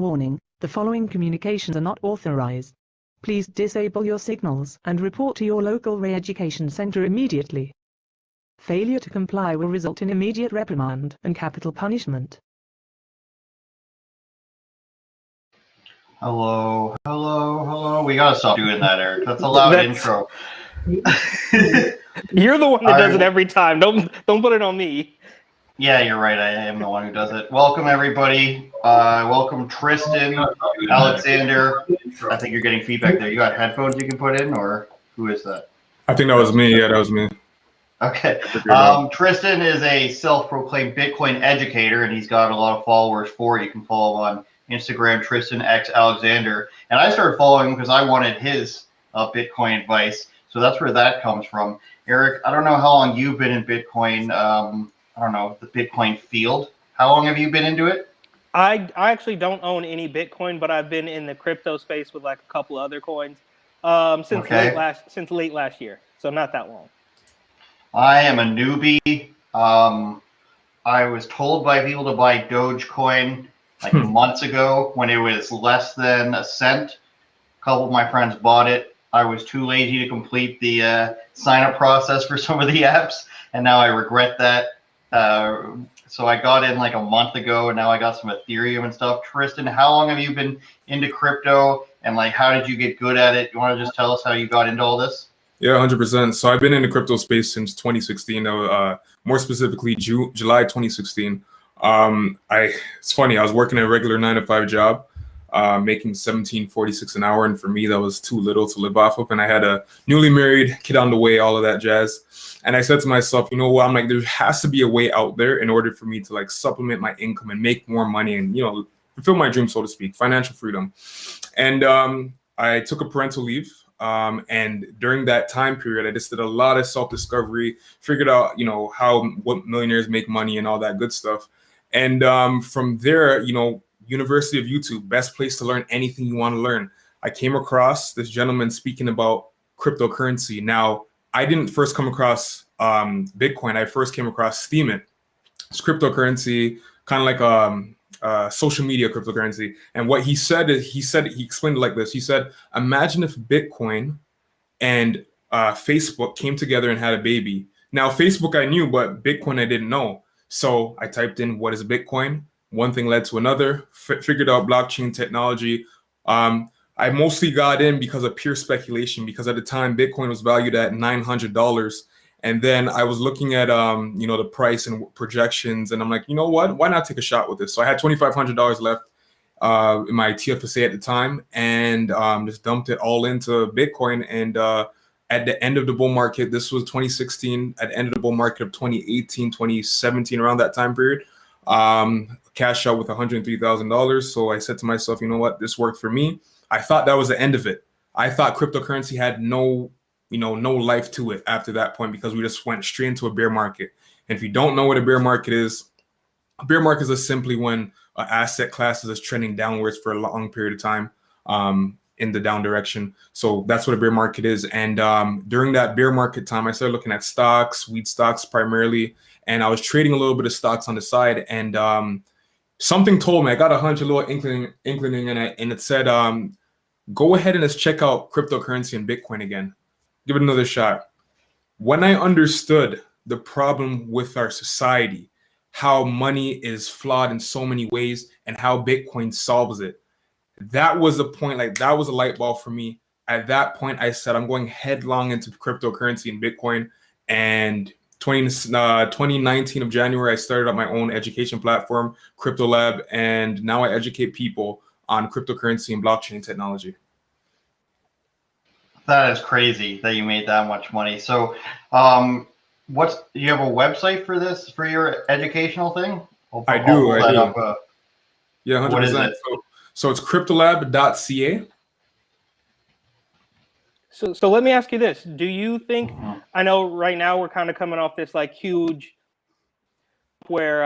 warning, the following communications are not authorized. Please disable your signals and report to your local re-education center immediately. Failure to comply will result in immediate reprimand and capital punishment. Hello. We gotta stop doing that, Eric. That's a loud intro. You're the one that does it every time. Don't put it on me. Yeah, you're right. I am the one who does it. Welcome, everybody. Welcome, Tristan, Alexander. I think you're getting feedback there. You got headphones you can put in, or who is that? I think that was me. Yeah, that was me. Okay. Tristan is a self-proclaimed Bitcoin educator, and he's got a lot of followers for it. You can follow him on Instagram, Tristan X Alexander. And I started following him because I wanted his Bitcoin advice. So that's where that comes from. Eric, I don't know how long you've been in Bitcoin. I don't know, the Bitcoin field. How long have you been into it? I actually don't own any Bitcoin, but I've been in the crypto space with like a couple other coins since late last year. So not that long. I am a newbie. I was told by people to buy Dogecoin like months ago when it was less than a cent. A couple of my friends bought it. I was too lazy to complete the sign-up process for some of the apps, and now I regret that. So I got in like a month ago, and now I got some Ethereum and stuff. Tristan, how long have you been into crypto, and like how did you get good at it? You want to just tell us how you got into all this? Yeah, 100%. So I've been in the crypto space since 2016. More specifically, July 2016. It's funny. I was working a regular 9-to-5 job, making $17.46 an hour, and for me that was too little to live off of. And I had a newly married kid on the way, all of that jazz. And I said to myself, you know what? I'm like, there has to be a way out there in order for me to like supplement my income and make more money and fulfill my dream, so to speak, financial freedom. And I took a parental leave. And during that time period, I just did a lot of self-discovery, figured out, what millionaires make money and all that good stuff. And from there, University of YouTube, best place to learn anything you want to learn. I came across this gentleman speaking about cryptocurrency. Now, I didn't first come across Bitcoin. I first came across Steemit. It's cryptocurrency, kind of like social media cryptocurrency. And what he said is, he explained it like this. He said, imagine if Bitcoin and Facebook came together and had a baby. Now, Facebook I knew, but Bitcoin I didn't know. So I typed in, what is Bitcoin? One thing led to another, figured out blockchain technology. I mostly got in because of pure speculation, because at the time Bitcoin was valued at $900. And then I was looking at, the price and projections, and I'm like, you know what? Why not take a shot with this? So I had $2,500 left in my TFSA at the time, and just dumped it all into Bitcoin. And at the end of the bull market, this was 2016, at the end of the bull market of 2018, 2017, around that time period, cash out with $103,000. So I said to myself, you know what? This worked for me. I thought that was the end of it. I thought cryptocurrency had no life to it after that point, because we just went straight into a bear market. And if you don't know what a bear market is simply when an asset class is trending downwards for a long period of time in the down direction. So that's what a bear market is. And during that bear market time, I started looking at stocks, wheat stocks primarily, and I was trading a little bit of stocks on the side. And something told me, I got a hunch, a little inkling in it, and it said, go ahead and let's check out cryptocurrency and Bitcoin again. Give it another shot. When I understood the problem with our society, how money is flawed in so many ways, and how Bitcoin solves it, that was a point, like that was a light bulb for me. At that point, I said, I'm going headlong into cryptocurrency and Bitcoin. And 2019 of January, I started up my own education platform, Crypto Lab, and now I educate people on cryptocurrency and blockchain technology. That is crazy that you made that much money. So, do you have a website for this, for your educational thing? I do. Yeah, 100%. What is it? So it's cryptolab.ca. So let me ask you this. Do you think, I know right now we're kind of coming off this like huge where,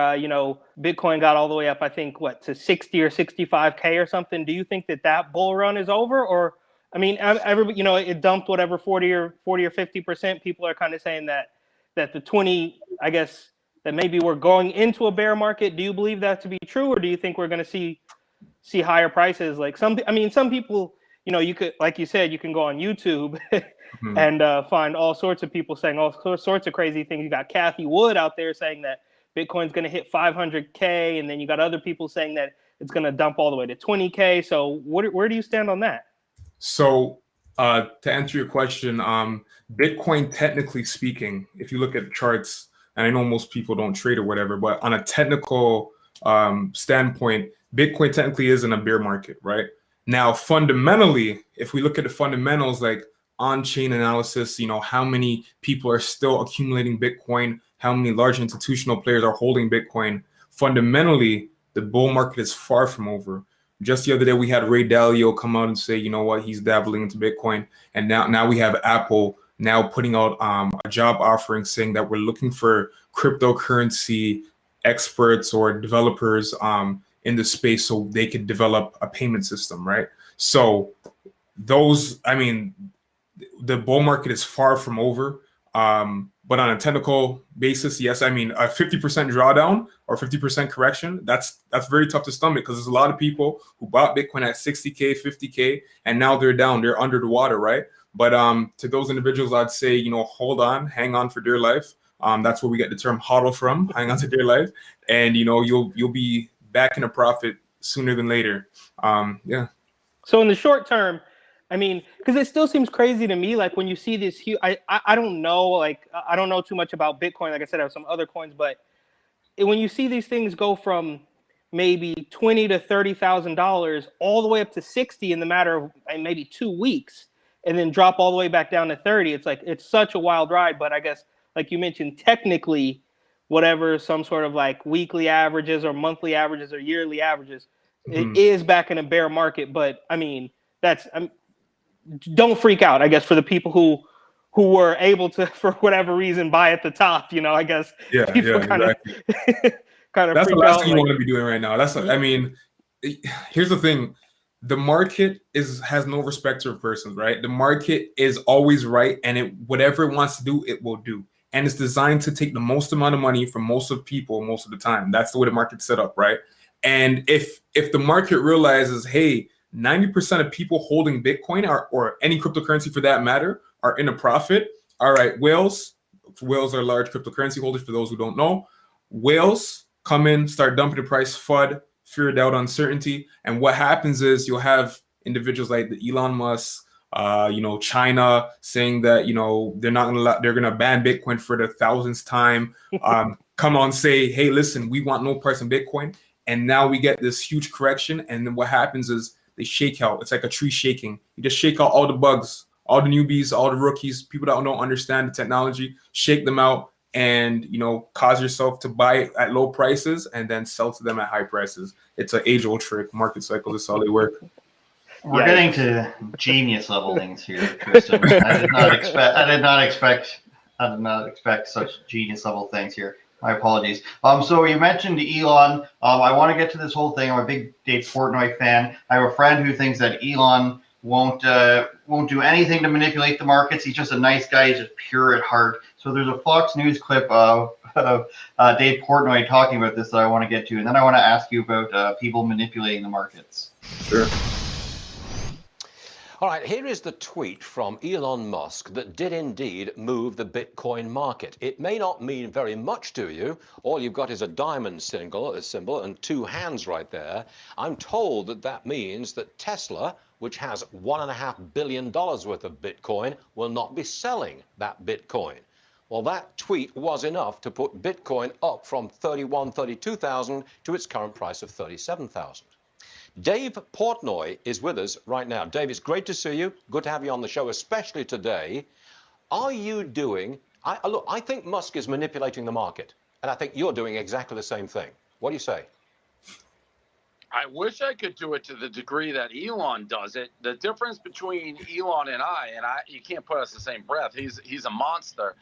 Bitcoin got all the way up, I think, to 60 or 65K or something. Do you think that bull run is over? Or, I mean, everybody, it dumped whatever 40 or 50%. People are kind of saying that the 20, I guess, that maybe we're going into a bear market. Do you believe that to be true? Or do you think we're going to see see higher prices. Like some people, you know, you could, like you said, you can go on YouTube and find all sorts of people saying all sorts of crazy things. You got Kathy Wood out there saying that Bitcoin's going to hit 500K, and then you got other people saying that it's going to dump all the way to 20K. So where do you stand on that? So to answer your question, Bitcoin, technically speaking, if you look at the charts, and I know most people don't trade or whatever, but on a technical standpoint, Bitcoin technically is in a bear market, right? Now, fundamentally, if we look at the fundamentals, like on-chain analysis, you know, how many people are still accumulating Bitcoin, how many large institutional players are holding Bitcoin, fundamentally, the bull market is far from over. Just the other day, we had Ray Dalio come out and say, you know what, he's dabbling into Bitcoin. And now we have Apple now putting out a job offering saying that we're looking for cryptocurrency experts or developers in the space so they could develop a payment system, right? So those, I mean, the bull market is far from over. But on a technical basis, yes, I mean, a 50% drawdown or 50% correction, that's very tough to stomach, because there's a lot of people who bought Bitcoin at 60K, 50K, and now they're down, they're under the water, right? But to those individuals, I'd say, you know, hold on, hang on for dear life. That's where we get the term HODL from, hang on to dear life. And, you know, you'll be back in a profit sooner than later. Yeah. So in the short term, I mean, because it still seems crazy to me, like when you see this huge, I don't know, like I don't know too much about Bitcoin. Like I said, I have some other coins, but when you see these things go from maybe $20,000 to $30,000 all the way up to 60 in the matter of maybe 2 weeks, and then drop all the way back down to 30, it's like, it's such a wild ride. But I guess, like you mentioned, technically, whatever some sort of like weekly averages or monthly averages or yearly averages, it is back in a bear market. But I mean, don't freak out, I guess, for the people who were able to, for whatever reason, buy at the top. You know, I guess people kind of that's the freak last out. thing you want to be doing right now. That's, I mean, here's the thing: the market has no respect of persons, right? The market is always right, and whatever it wants to do, it will do, and it's designed to take the most amount of money from most of people most of the time. That's the way the market's set up, right? And if the market realizes, hey, 90% of people holding Bitcoin or any cryptocurrency for that matter are in a profit. All right, whales are large cryptocurrency holders, for those who don't know. Whales come in, start dumping the price, FUD, fear, doubt, uncertainty. And what happens is you'll have individuals like the Elon Musk, you know, China saying that, you know, they're going to ban Bitcoin for the 1,000th time. Come on, say, hey, listen, we want no price in Bitcoin. And now we get this huge correction. And then what happens is they shake out. It's like a tree shaking. You just shake out all the bugs, all the newbies, all the rookies, people that don't understand the technology, shake them out, and, you know, cause yourself to buy at low prices and then sell to them at high prices. It's an age-old trick. Market cycle. That's how they work. We're getting to genius level things here, Tristan. I did not expect such genius level things here. My apologies. So you mentioned Elon. I want to get to this whole thing. I'm a big Dave Portnoy fan. I have a friend who thinks that Elon won't do anything to manipulate the markets. He's just a nice guy. He's just pure at heart. So there's a Fox News clip of Dave Portnoy talking about this that I want to get to, and then I want to ask you about people manipulating the markets. Sure. All right, here is the tweet from Elon Musk that did indeed move the Bitcoin market. It may not mean very much to you. All you've got is a diamond symbol and two hands right there. I'm told that that means that Tesla, which has $1.5 billion worth of Bitcoin, will not be selling that Bitcoin. Well, that tweet was enough to put Bitcoin up from 32,000 to its current price of 37,000. Dave Portnoy is with us right now. Dave, it's great to see you. Good to have you on the show, especially today. Are you doing... Look, I think Musk is manipulating the market, and I think you're doing exactly the same thing. What do you say? I wish I could do it to the degree that Elon does it. The difference between Elon and I, you can't put us in the same breath. He's a monster.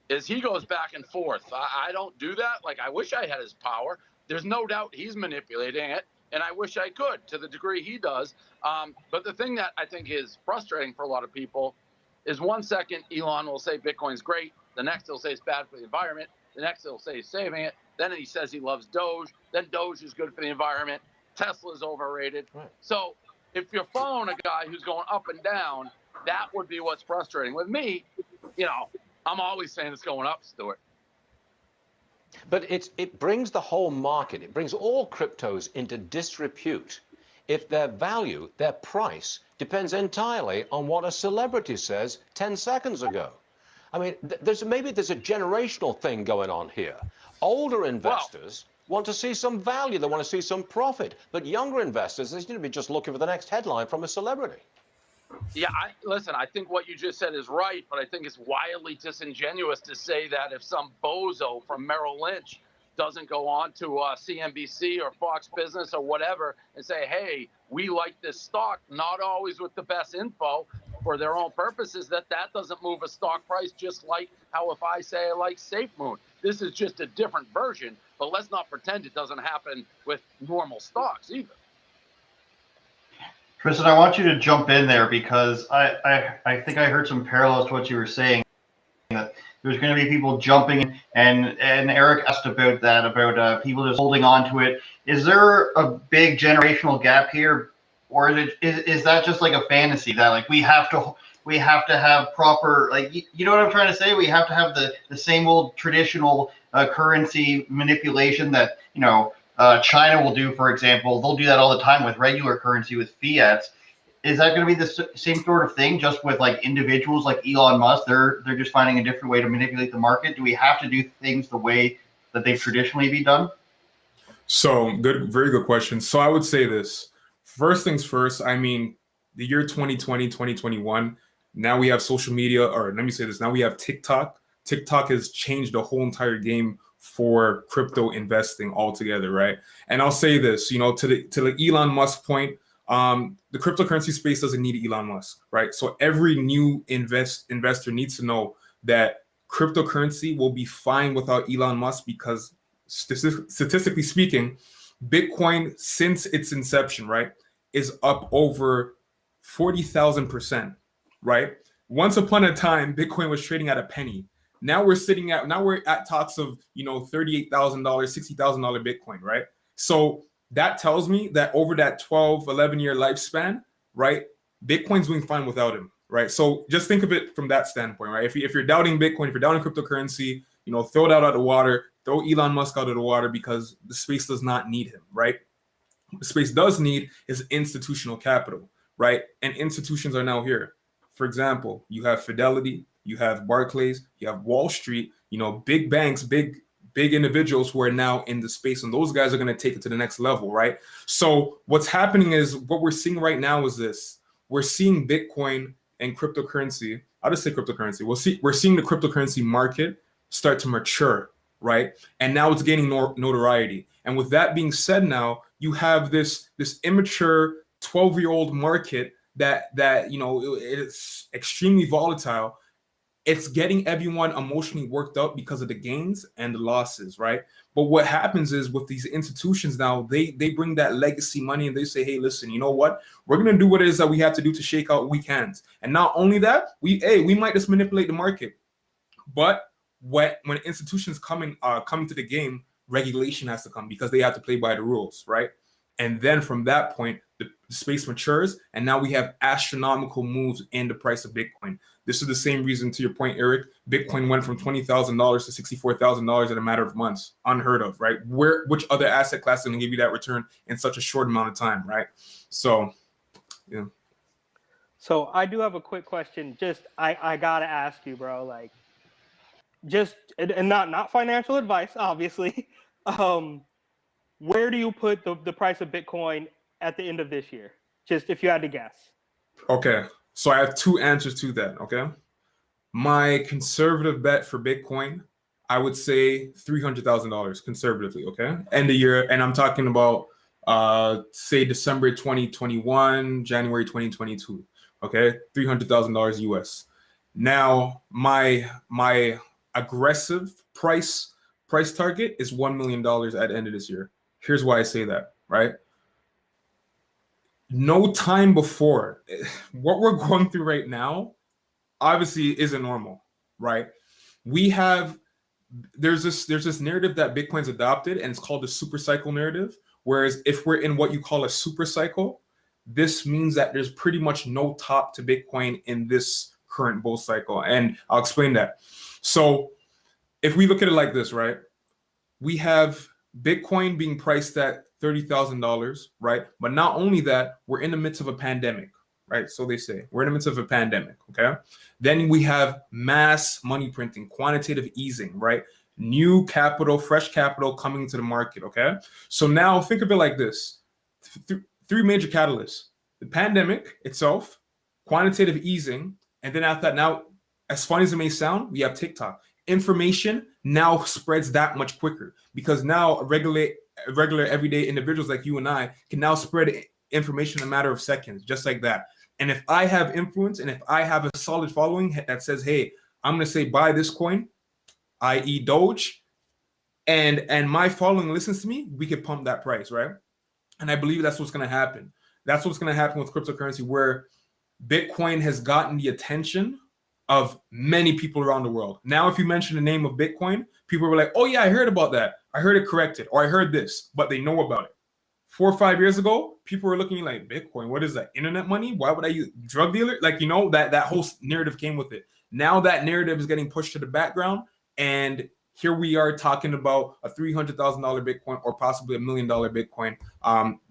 Is he goes back and forth. I don't do that. Like, I wish I had his power. There's no doubt he's manipulating it. And I wish I could to the degree he does. But the thing that I think is frustrating for a lot of people is 1 second Elon will say Bitcoin's great. The next he'll say it's bad for the environment. The next he'll say he's saving it. Then he says he loves Doge. Then Doge is good for the environment. Tesla's overrated. Right. So if you're following a guy who's going up and down, that would be what's frustrating. With me, I'm always saying it's going up, Stuart. But it brings the whole market, it brings all cryptos into disrepute if their value, their price, depends entirely on what a celebrity says 10 seconds ago. I mean, maybe there's a generational thing going on here. Older investors want to see some value, they want to see some profit. But younger investors, they seem to be just looking for the next headline from a celebrity. Yeah, listen, I think what you just said is right, but I think it's wildly disingenuous to say that if some bozo from Merrill Lynch doesn't go on to CNBC or Fox Business or whatever and say, hey, we like this stock, not always with the best info for their own purposes, that doesn't move a stock price, just like how if I say I like SafeMoon. This is just a different version, but let's not pretend it doesn't happen with normal stocks either. Tristan, I want you to jump in there because I think I heard some parallels to what you were saying, that there's going to be people jumping, and Eric asked about that, about people just holding on to it. Is there a big generational gap here, or is that just like a fantasy that like we have to have proper, like, you know what I'm trying to say? We have to have the same old traditional currency manipulation that, China will do, for example. They'll do that all the time with regular currency, with fiats. Is that going to be the same sort of thing, just with like individuals like Elon Musk? They're just finding a different way to manipulate the market. Do we have to do things the way that they've traditionally been done? So very good question. So I would say this. First things first, I mean, the year 2020, 2021, now we have social media, or let me say this, now we have TikTok. TikTok has changed the whole entire game for crypto investing altogether, right? And I'll say this, to the Elon Musk point, the cryptocurrency space doesn't need Elon Musk, right? So every new investor needs to know that cryptocurrency will be fine without Elon Musk, because statistically speaking, Bitcoin, since its inception, right, is up over 40,000%, right? Once upon a time, Bitcoin was trading at a penny. Now we're at talks of, $38,000, $60,000 Bitcoin, right? So that tells me that over that 12, 11-year lifespan, right, Bitcoin's doing fine without him, right? So just think of it from that standpoint, right? If you're doubting Bitcoin, if you're doubting cryptocurrency, throw it out of the water, throw Elon Musk out of the water, because the space does not need him, right? What the space does need is institutional capital, right? And institutions are now here. For example, you have Fidelity, you have Barclays, you have Wall Street, big banks, big individuals who are now in the space, and those guys are going to take it to the next level, right? So what's happening is, what we're seeing right now is this. We're seeing Bitcoin and cryptocurrency. I'll just say cryptocurrency. We're seeing the cryptocurrency market start to mature, right? And now it's gaining notoriety. And with that being said, now you have this immature 12-year-old market that it's extremely volatile. It's getting everyone emotionally worked up because of the gains and the losses, right? But what happens is, with these institutions now, they bring that legacy money, and they say, hey, listen, you know what? We're going to do what it is that we have to do to shake out weak hands. And not only that, we might just manipulate the market. But when institutions come to the game, regulation has to come, because they have to play by the rules, right? And then from that point, the space matures, and now we have astronomical moves in the price of Bitcoin. This is the same reason, to your point, Eric, Bitcoin went from $20,000 to $64,000 in a matter of months. Unheard of, right? Which other asset class is going to give you that return in such a short amount of time, right? So, yeah. So I do have a quick question. I gotta ask you, bro. Like, and not financial advice, obviously. Where do you put the price of Bitcoin at the end of this year? Just if you had to guess. Okay. So I have two answers to that, okay? My conservative bet for Bitcoin, I would say $300,000 conservatively, okay? End of year, and I'm talking about, say, December 2021, January 2022, okay? $300,000 US. Now, my aggressive price target is $1 million at the end of this year. Here's why I say that, right? No time before, what we're going through right now obviously isn't normal, right? There's this narrative that Bitcoin's adopted, and it's called the super cycle narrative, Whereas if we're in what you call a super cycle, this means that there's pretty much no top to Bitcoin in this current bull cycle. And I'll explain that. So if we look at it like this, right? We have Bitcoin being priced at $30,000, right? But not only that, we're in the midst of a pandemic, right? So they say we're in the midst of a pandemic, okay? Then we have mass money printing, quantitative easing, right? New capital, fresh capital coming to the market, okay? So now think of it like this. Three major catalysts: the pandemic itself, quantitative easing, and then after that, now, as funny as it may sound, we have TikTok. Information now spreads that much quicker because now regular everyday individuals like you and I can now spread information in a matter of seconds, just like that. And if I have influence and if I have a solid following that says, hey, I'm going to say buy this coin, i.e. Doge, and my following listens to me, we could pump that price, right? And I believe that's what's going to happen. That's what's going to happen with cryptocurrency, where Bitcoin has gotten the attention of many people around the world. Now, if you mention the name of Bitcoin, people were like, oh yeah, I heard about that. I heard it corrected, or I heard this, but they know about it. 4 or 5 years ago, people were looking like, Bitcoin, what is that? Internet money? Why would I use drug dealer? Like, you know, that whole narrative came with it. Now that narrative is getting pushed to the background, and here we are talking about a $300,000 Bitcoin or possibly $1 million Bitcoin.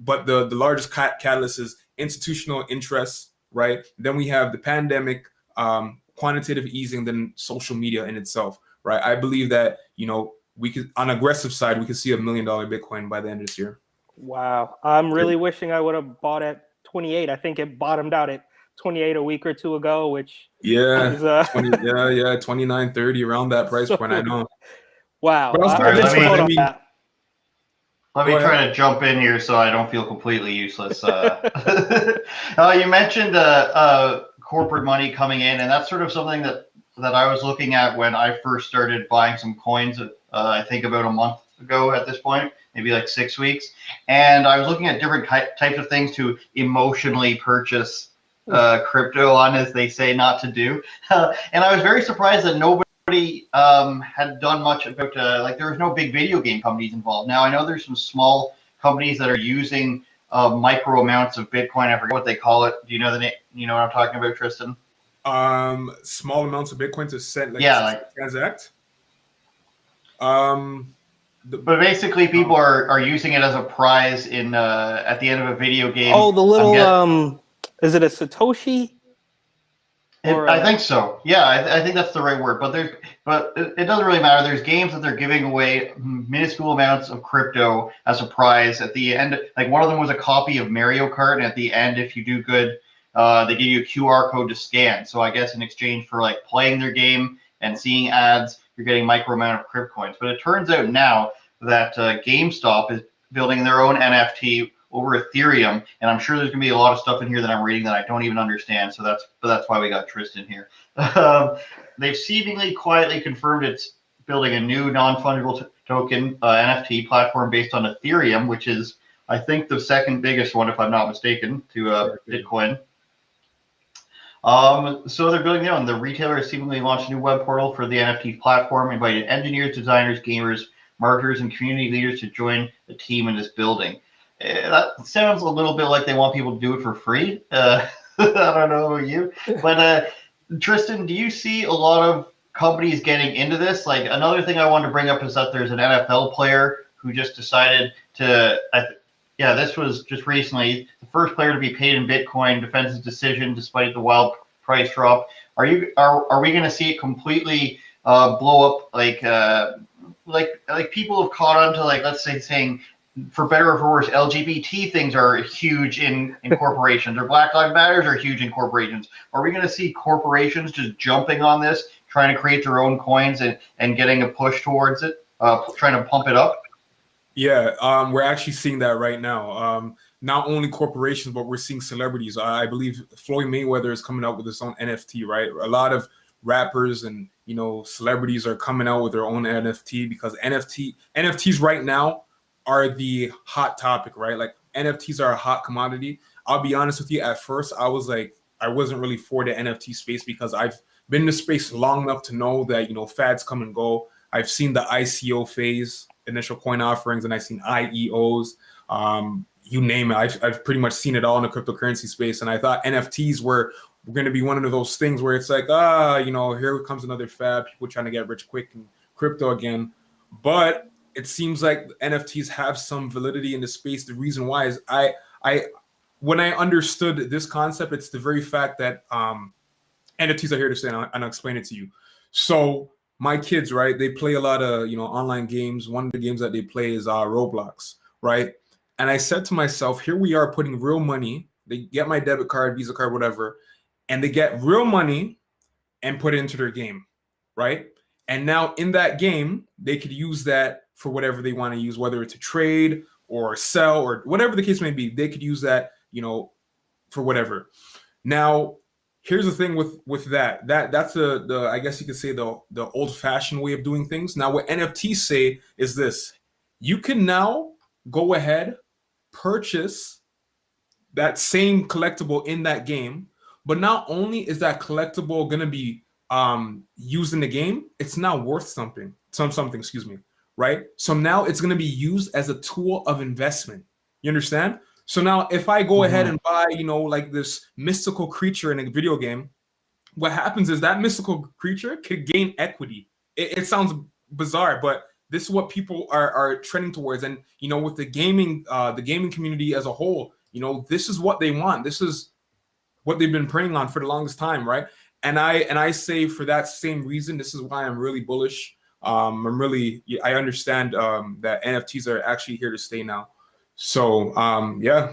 But the largest catalyst is institutional interests, right? Then we have the pandemic, quantitative easing, then social media in itself, right? I believe that, you know, we could, on aggressive side, we could see $1 million Bitcoin by the end of this year. Wow. I'm really wishing I would have bought at 28. I think it bottomed out at 28 a week or two ago, which is 29, 30, around that price point, I know. Wow. But let me try to jump in here so I don't feel completely useless. You mentioned corporate money coming in, and that's sort of something that I was looking at when I first started buying some coins, I think about a month ago at this point, maybe like 6 weeks. And I was looking at different types of things to emotionally purchase crypto on, as they say not to do. And I was very surprised that nobody had done much about, like, there was no big video game companies involved. Now, I know there's some small companies that are using micro amounts of Bitcoin. I forget what they call it. Do you know the name? You know what I'm talking about, Tristan? Small amounts of Bitcoin to set, transact. But basically, people are using it as a prize in at the end of a video game. Oh, the little is it a Satoshi? I think so. Yeah, I think that's the right word. But it doesn't really matter. There's games that they're giving away minuscule amounts of crypto as a prize at the end. Like, one of them was a copy of Mario Kart, and at the end, if you do good, they give you a QR code to scan. So I guess in exchange for like playing their game and seeing ads, you're getting micro amount of crypto coins. But it turns out now that GameStop is building their own NFT over Ethereum, and I'm sure there's gonna be a lot of stuff in here that I'm reading that I don't even understand. So that's why we got Tristan here. They've seemingly quietly confirmed it's building a new non-fungible token NFT platform based on Ethereum, which is, I think, the second biggest one, if I'm not mistaken, to Bitcoin. So they're building their own. The retailer has seemingly launched a new web portal for the NFT platform, invited engineers, designers, gamers, marketers, and community leaders to join the team in this building. That sounds a little bit like they want people to do it for free. I don't know about you, but Tristan, do you see a lot of companies getting into this? Like, another thing I wanted to bring up is that there's an NFL player who just decided to, this was just recently, the first player to be paid in Bitcoin defends his decision despite the wild price drop. Are we going to see it completely blow up? Like people have caught on to, like, let's say, saying, for better or for worse, LGBT things are huge in corporations, or Black Lives Matters are huge in corporations. Are we going to see corporations just jumping on this, trying to create their own coins and getting a push towards it, trying to pump it up? Yeah, we're actually seeing that right now. Not only corporations, but we're seeing celebrities. I believe Floyd Mayweather is coming out with his own NFT, right? A lot of rappers and, you know, celebrities are coming out with their own NFT, because NFTs right now are the hot topic, right? Like, NFTs are a hot commodity. I'll be honest with you, at first I was like, I wasn't really for the NFT space, because I've been in the space long enough to know that, you know, fads come and go. I've seen the ICO phase. initial coin offerings, and I've seen IEOs. You name it. I've pretty much seen it all in the cryptocurrency space. And I thought NFTs were going to be one of those things where it's like, here comes another fad, people trying to get rich quick in crypto again. But it seems like NFTs have some validity in the space. The reason why is when I understood this concept, it's the very fact that NFTs are here to stay, and I'll explain it to you. So my kids, right, they play a lot of, online games. One of the games that they play is Roblox, right? And I said to myself, here we are putting real money. They get my debit card, Visa card, whatever, and they get real money and put it into their game, right? And now in that game, they could use that for whatever they want to use, whether it's a trade or sell or whatever the case may be. They could use that, for whatever. Now, here's the thing with that's the I guess you could say the old-fashioned way of doing things. Now, what NFTs say is this: you can now go ahead, purchase that same collectible in that game, but not only is that collectible going to be used in the game, it's now worth something, excuse me, right? So now it's going to be used as a tool of investment. You understand? So now if I go ahead and buy, like this mystical creature in a video game, what happens is that mystical creature could gain equity. It sounds bizarre, but this is what people are trending towards. And, with the gaming community as a whole, this is what they want. This is what they've been preying on for the longest time, right? And I say for that same reason, this is why I'm really bullish. I understand that NFTs are actually here to stay now. So, yeah.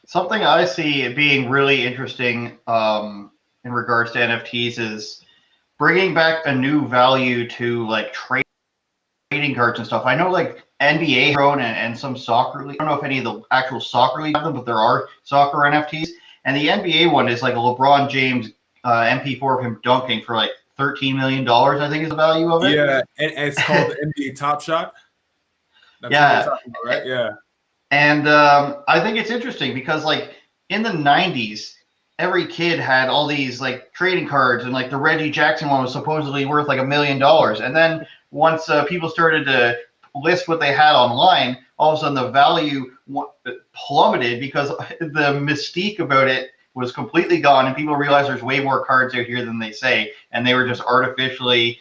Something I see being really interesting in regards to NFTs is bringing back a new value to like trading cards and stuff. I know like NBA and some soccer league. I don't know if any of the actual soccer leagues have them, but there are soccer NFTs. And the NBA one is like a LeBron James MP4 of him dunking for like $13 million, I think is the value of it. Yeah, and it's called the NBA Top Shot. That's what we're talking about, right? Yeah. And I think it's interesting because like in the 90s, every kid had all these like trading cards, and like the Reggie Jackson one was supposedly worth like $1 million. And then once people started to list what they had online, all of a sudden the value plummeted because the mystique about it was completely gone, and people realized there's way more cards out here than they say, and they were just artificially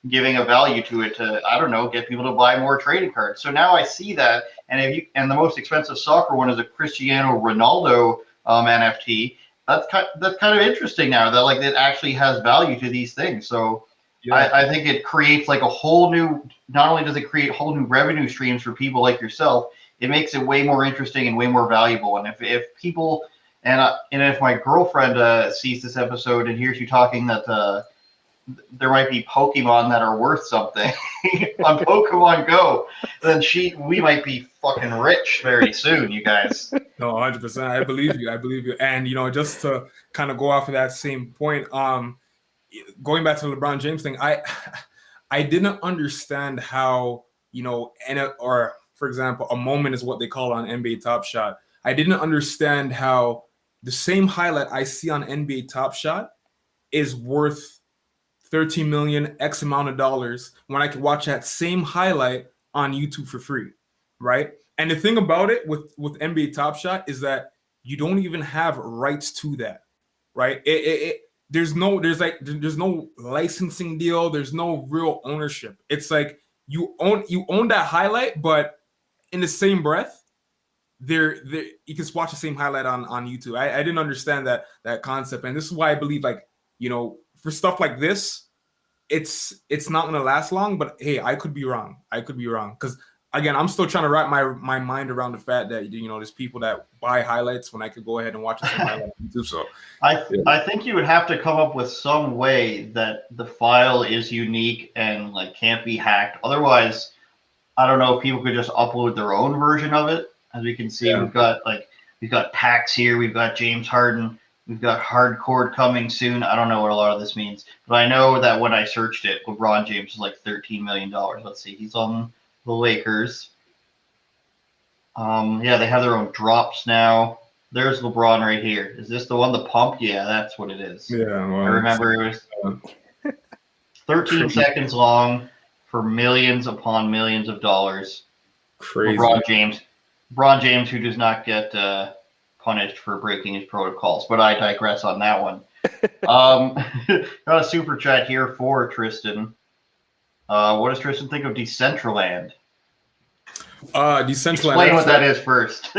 giving a value to it to, I don't know, get people to buy more trading cards. So now I see that, and the most expensive soccer one is a Cristiano Ronaldo NFT. That's kind of interesting now that like it actually has value to these things. So yeah. I think it creates like a whole new. Not only does it create whole new revenue streams for people like yourself, it makes it way more interesting and way more valuable. And if people and if my girlfriend sees this episode and hears you talking that there might be Pokemon that are worth something on Pokemon Go, then we might be fucking rich very soon, you guys. No, 100%. I believe you. And just to kind of go off of that same point, going back to the LeBron James thing, I didn't understand how, or for example, a moment is what they call on NBA Top Shot. I didn't understand how the same highlight I see on NBA Top Shot is worth 13 million X amount of dollars when I could watch that same highlight on YouTube for free, right? And the thing about it with NBA Top Shot is that you don't even have rights to that, right? There's no licensing deal. There's no real ownership. It's like you own that highlight, but in the same breath, you can watch the same highlight on YouTube. I didn't understand that concept, and this is why I believe for stuff like this, it's not gonna last long. But hey, I could be wrong because again, I'm still trying to wrap my mind around the fact that there's people that buy highlights when I could go ahead and watch the same highlight on YouTube. So I think you would have to come up with some way that the file is unique and like can't be hacked. Otherwise, I don't know if people could just upload their own version of it. As we can see, we've got Pax here, we've got James Harden, we've got Hardcore coming soon. I don't know what a lot of this means, but I know that when I searched it, LeBron James is like $13 million. Let's see, he's on the Lakers. Yeah, they have their own drops now. There's LeBron right here. Is this the one, the pump? Yeah, that's what it is. Yeah, well, I remember it was 13 seconds long for millions upon millions of dollars. Crazy. LeBron James, who does not get punished for breaking his protocols, but I digress on that one. Got a super chat here for Tristan. What does Tristan think of Decentraland? Decentraland. Explain what that is first.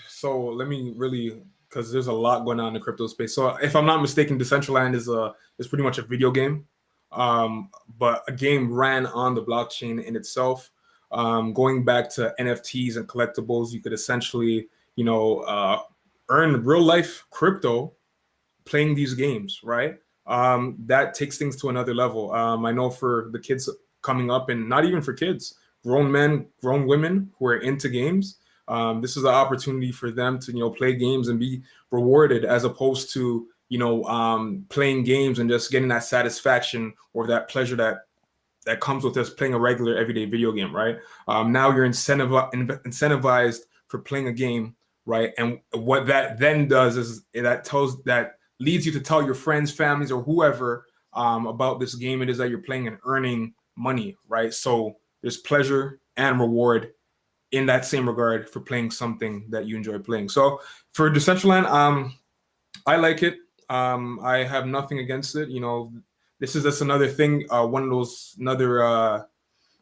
So let me really, because there's a lot going on in the crypto space. So if I'm not mistaken, Decentraland is pretty much a video game, but a game ran on the blockchain in itself. Going back to NFTs and collectibles, you could essentially, earn real life crypto playing these games, right? That takes things to another level. I know for the kids coming up, and not even for kids, grown men, grown women who are into games, this is an opportunity for them to, play games and be rewarded, as opposed to, playing games and just getting that satisfaction or that pleasure that comes with us playing a regular everyday video game, right? Now you're incentivized for playing a game, right? And what that then does is that leads you to tell your friends, families, or whoever about this game it is that you're playing and earning money, right? So there's pleasure and reward in that same regard for playing something that you enjoy playing. So for Decentraland, I like it. I have nothing against it. This is just another thing, one of those another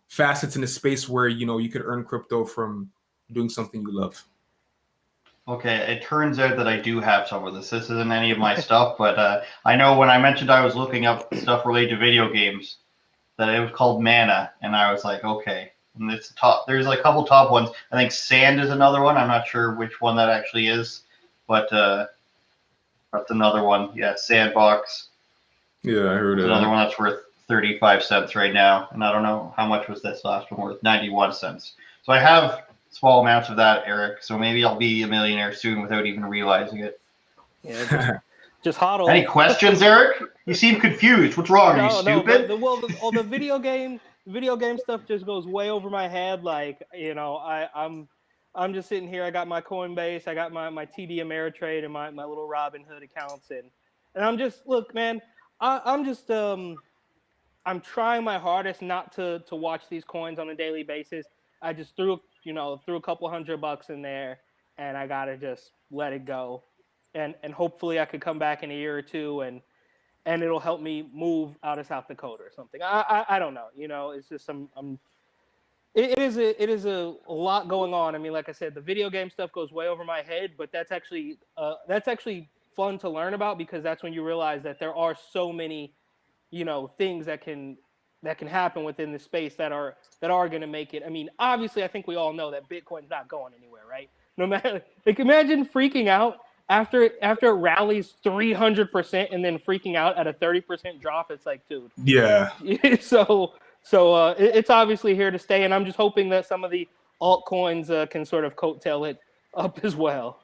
facets in the space where you could earn crypto from doing something you love. Okay, it turns out that I do have some of this. This isn't any of my stuff, but I know when I mentioned I was looking up stuff related to video games, that it was called Mana, and I was like, okay. And it's there's like a couple top ones. I think Sand is another one. I'm not sure which one that actually is, but that's another one. Yeah, Sandbox. Yeah, I heard it. Another one that's worth 35 cents right now, and I don't know how much was this last one worth. 91 cents. So I have small amounts of that, Eric. So maybe I'll be a millionaire soon without even realizing it. Yeah, just hodl. Any questions, Eric? You seem confused. What's wrong? Are you stupid? All the video game stuff just goes way over my head. Like, I'm just sitting here. I got my Coinbase, I got my TD Ameritrade, and my little Robinhood accounts, and I'm just, look, man, I'm just I'm trying my hardest not to watch these coins on a daily basis. I just threw a couple $100 in there, and I gotta just let it go, and hopefully I could come back in a year or two and it'll help me move out of South Dakota or something. I don't know. It's just it is a lot going on. I mean, like I said, the video game stuff goes way over my head, but that's actually fun to learn about, because that's when you realize that there are so many, things that can happen within the space that are going to make it. I mean, obviously, I think we all know that Bitcoin's not going anywhere, right? No matter, like, imagine freaking out after it rallies 300% and then freaking out at a 30% drop. It's like, dude. Yeah. So it's obviously here to stay, and I'm just hoping that some of the altcoins can sort of coattail it up as well.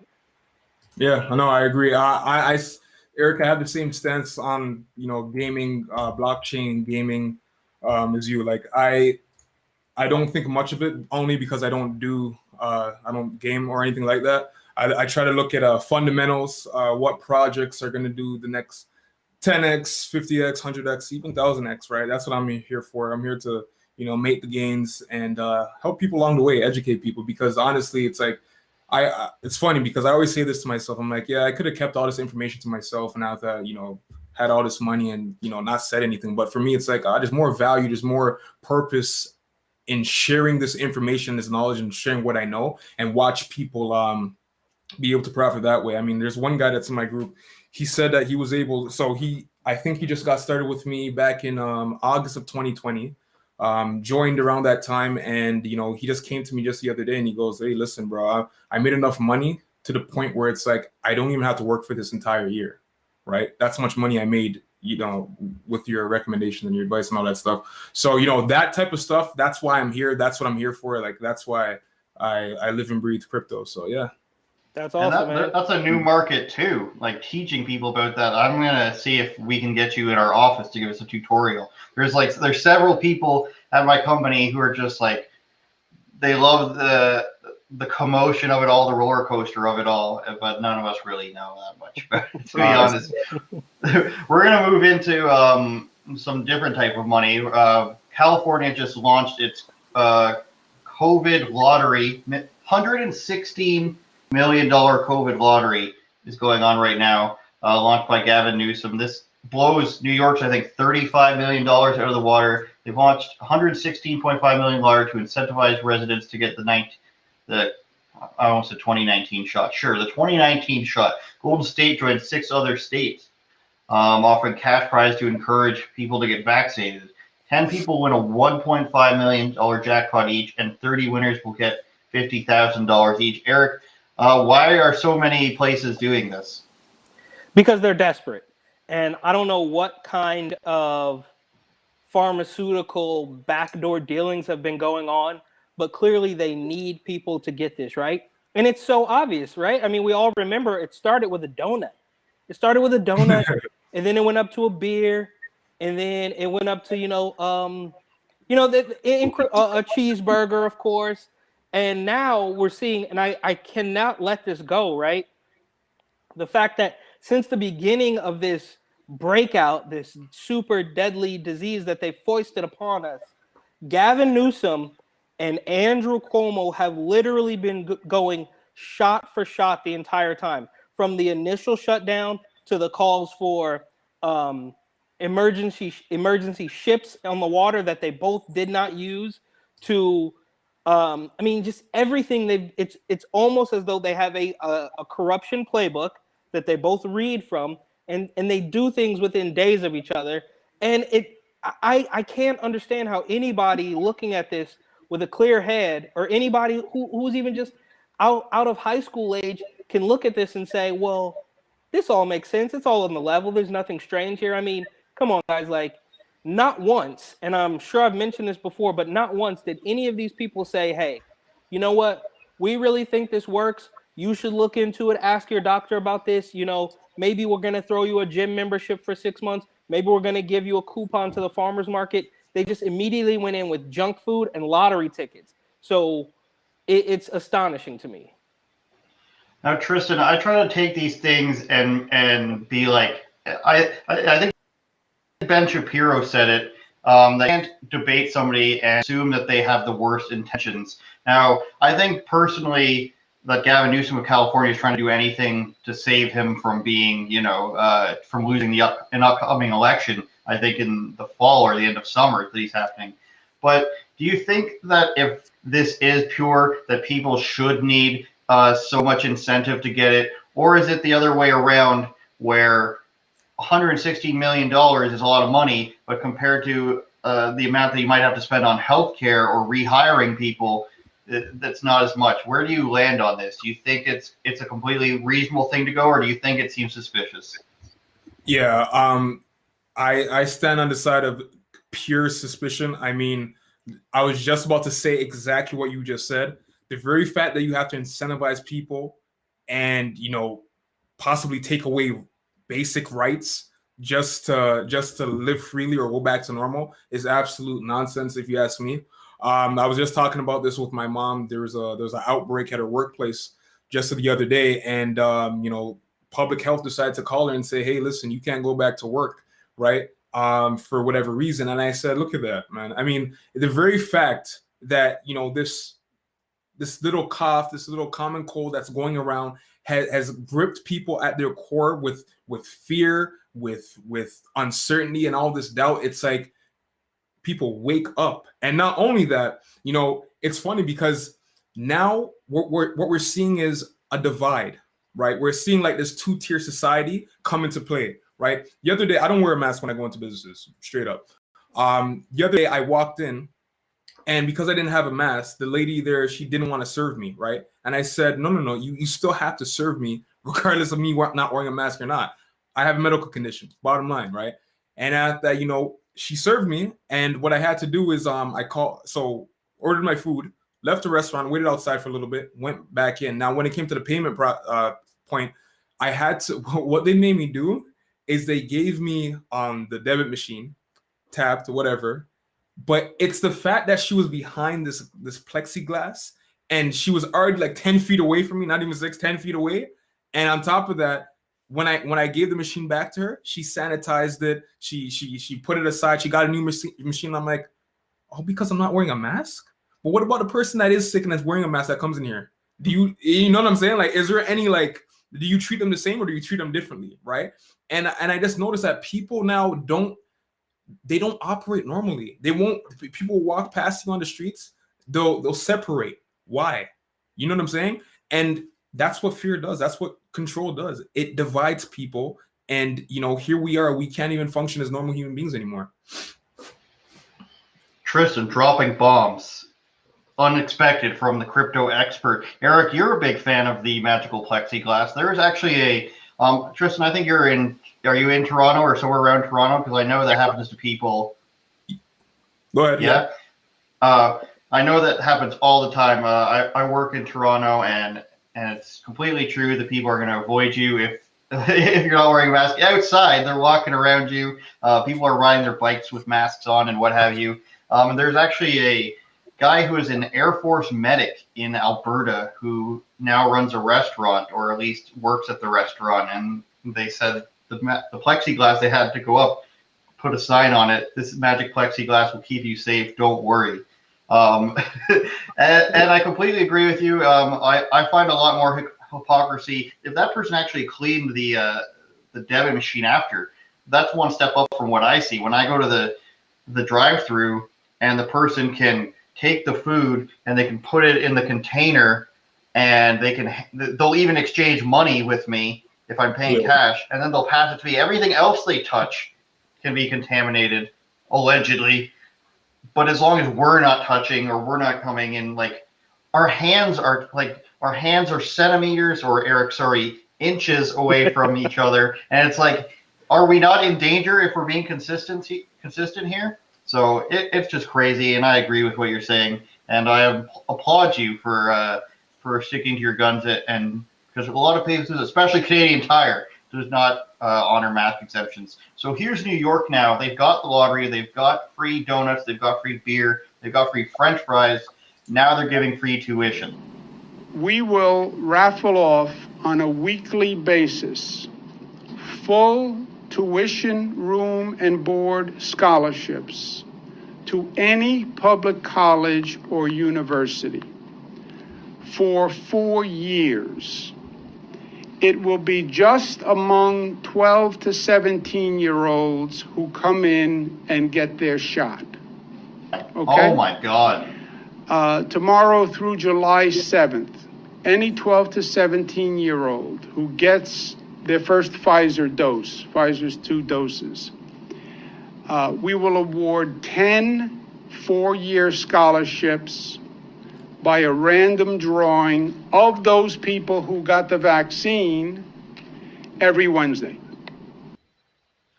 Yeah, no, I agree. Eric, I have the same stance on gaming, blockchain gaming, as you. Like, I don't think much of it, only because I don't game or anything like that. I try to look at fundamentals, what projects are going to do the next 10x, 50x, 100x, even 1000x, right? That's what I'm here for. I'm here to make the gains and help people along the way, educate people, because honestly, it's like it's funny because I always say this to myself. I'm like, yeah, I could have kept all this information to myself and out that had all this money and not said anything. But for me, it's like there's more value, there's more purpose in sharing this information, this knowledge, and sharing what I know, and watch people be able to profit that way. I mean, there's one guy that's in my group. He said that he was able. So I think he just got started with me back in August of 2020. Joined around that time, and he just came to me just the other day and he goes, hey, listen, bro, I made enough money to the point where it's like I don't even have to work for this entire year, right? That's how much money I made, with your recommendation and your advice and all that stuff. So that type of stuff, that's why I'm here. That's what I'm here for. Like, that's why I live and breathe crypto. So yeah, that's awesome, man. That's a new market too, like teaching people about that. I'm gonna see if we can get you in our office to give us a tutorial. There's several people at my company who are just like, they love the commotion of it all, the roller coaster of it all, but none of us really know that much. To be honest, we're gonna move into some different type of money. California just launched its COVID lottery. $116 million COVID lottery is going on right now, launched by Gavin Newsom. This blows New York's, I think, $35 million out of the water. They've launched $116.5 million to incentivize residents to get I almost said 2019 shot. Sure, the 2019 shot. Golden State joined 6 other states, offering cash prize to encourage people to get vaccinated. 10 people win a $1.5 million jackpot each, and 30 winners will get $50,000 each. Eric, why are so many places doing this? Because they're desperate. And I don't know what kind of pharmaceutical backdoor dealings have been going on, but clearly they need people to get this, right? And it's so obvious, right? I mean, we all remember it started with a donut. It started with a donut, and then it went up to a beer, and then it went up to, a cheeseburger, of course. And now we're seeing, and I cannot let this go, right? The fact that since the beginning of this breakout, this super deadly disease that they foisted upon us, Gavin Newsom and Andrew Cuomo have literally been going shot for shot the entire time, from the initial shutdown to the calls for emergency ships on the water that they both did not use, to just everything. It's almost as though they have a corruption playbook that they both read from, and they do things within days of each other. And I can't understand how anybody looking at this with a clear head, or anybody who's even just out of high school age, can look at this and say, well, this all makes sense. It's all on the level. There's nothing strange here. I mean, come on, guys. Like, not once, and I'm sure I've mentioned this before, but not once did any of these people say, hey, you know what? We really think this works. You should look into it. Ask your doctor about this. Maybe we're going to throw you a gym membership for 6 months. Maybe we're going to give you a coupon to the farmer's market. They just immediately went in with junk food and lottery tickets. So it's astonishing to me. Now, Tristan, I try to take these things and be like, I think Ben Shapiro said it. They can't debate somebody and assume that they have the worst intentions. Now, I think personally that Gavin Newsom of California is trying to do anything to save him from being, from losing an upcoming election. I think in the fall or the end of summer that he's happening. But do you think that if this is pure, that people should need so much incentive to get it? Or is it the other way around, where $116 million is a lot of money, but compared to the amount that you might have to spend on healthcare or rehiring people, that's not as much? Where do you land on this? Do you think it's a completely reasonable thing to go, or do you think it seems suspicious? Yeah, I stand on the side of pure suspicion. I mean, I was just about to say exactly what you just said. The very fact that you have to incentivize people and, possibly take away basic rights just to live freely or go back to normal is absolute nonsense, if you ask me. I was just talking about this with my mom. There was an outbreak at her workplace just the other day, and public health decided to call her and say, hey, listen, you can't go back to work, right? For whatever reason. And I said, look at that, man. I mean, the very fact that, this little cough, this little common cold that's going around has gripped people at their core with fear, with uncertainty and all this doubt. It's like, people wake up. And not only that, it's funny because now what we're seeing is a divide, right? We're seeing like this 2-tier society come into play, right? The other day, I don't wear a mask when I go into businesses, straight up. The other day I walked in, and because I didn't have a mask, the lady there, she didn't want to serve me, right? And I said, no, you still have to serve me regardless of me not wearing a mask or not. I have a medical condition, bottom line, right? And after that, she served me, and what I had to do is ordered my food, left the restaurant, waited outside for a little bit, went back in. Now, when it came to the payment point, I had to, what they made me do is they gave me the debit machine, tapped, whatever. But it's the fact that she was behind this plexiglass, and she was already like 10 feet away from me, not even 10 feet away. And on top of that, when I gave the machine back to her, she sanitized it. She put it aside. She got a new machine. I'm like, oh, because I'm not wearing a mask? But what about the person that is sick and that's wearing a mask that comes in here? Do you know what I'm saying? Like, is there any, like, do you treat them the same or do you treat them differently, right? And I just noticed that people now don't operate normally. People walk past you on the streets, they'll separate. Why? You know what I'm saying? And that's what fear does. That's what control does. It divides people. And, you know, here we are. We can't even function as normal human beings anymore. Tristan dropping bombs. Unexpected from the crypto expert. Eric, you're a big fan of the magical plexiglass. There is actually a Tristan, I think are you in Toronto or somewhere around Toronto? Because I know that happens to people. Go ahead. Yeah. I know that happens all the time. I work in Toronto, and it's completely true that people are going to avoid you if if you're not wearing a mask. Outside, they're walking around you. People are riding their bikes with masks on and what have you. There's actually a guy who is an Air Force medic in Alberta who now runs a restaurant, or at least works at the restaurant, and they said the plexiglass, they had to go up, put a sign on it. This magic plexiglass will keep you safe. Don't worry. And I completely agree with you. I find a lot more hypocrisy if that person actually cleaned the debit machine after. That's one step up from what I see when I go to the drive-through, and the person can take the food and they can put it in the container, and they'll even exchange money with me if I'm paying cash, and then they'll pass it to me. Everything else they touch can be contaminated, allegedly. But as long as we're not touching or we're not coming in, like our hands are centimeters, or Eric, sorry, inches away from each other, and it's like, are we not in danger if we're being consistent here? So it's just crazy, and I agree with what you're saying, and I applaud you for sticking to your guns, and because a lot of places, especially Canadian Tire, does not honor mask exemptions. So here's New York now. They've got the lottery. They've got free donuts. They've got free beer. They've got free French fries. Now they're giving free tuition. We will raffle off on a weekly basis full tuition, room, and board scholarships to any public college or university for 4 years. It will be just among 12 to 17-year-olds who come in and get their shot. Okay? Oh, my God. Tomorrow through July 7th, any 12 to 17-year-old who gets their first Pfizer dose, Pfizer's 2 doses, we will award 10 4-year scholarships by a random drawing of those people who got the vaccine every Wednesday.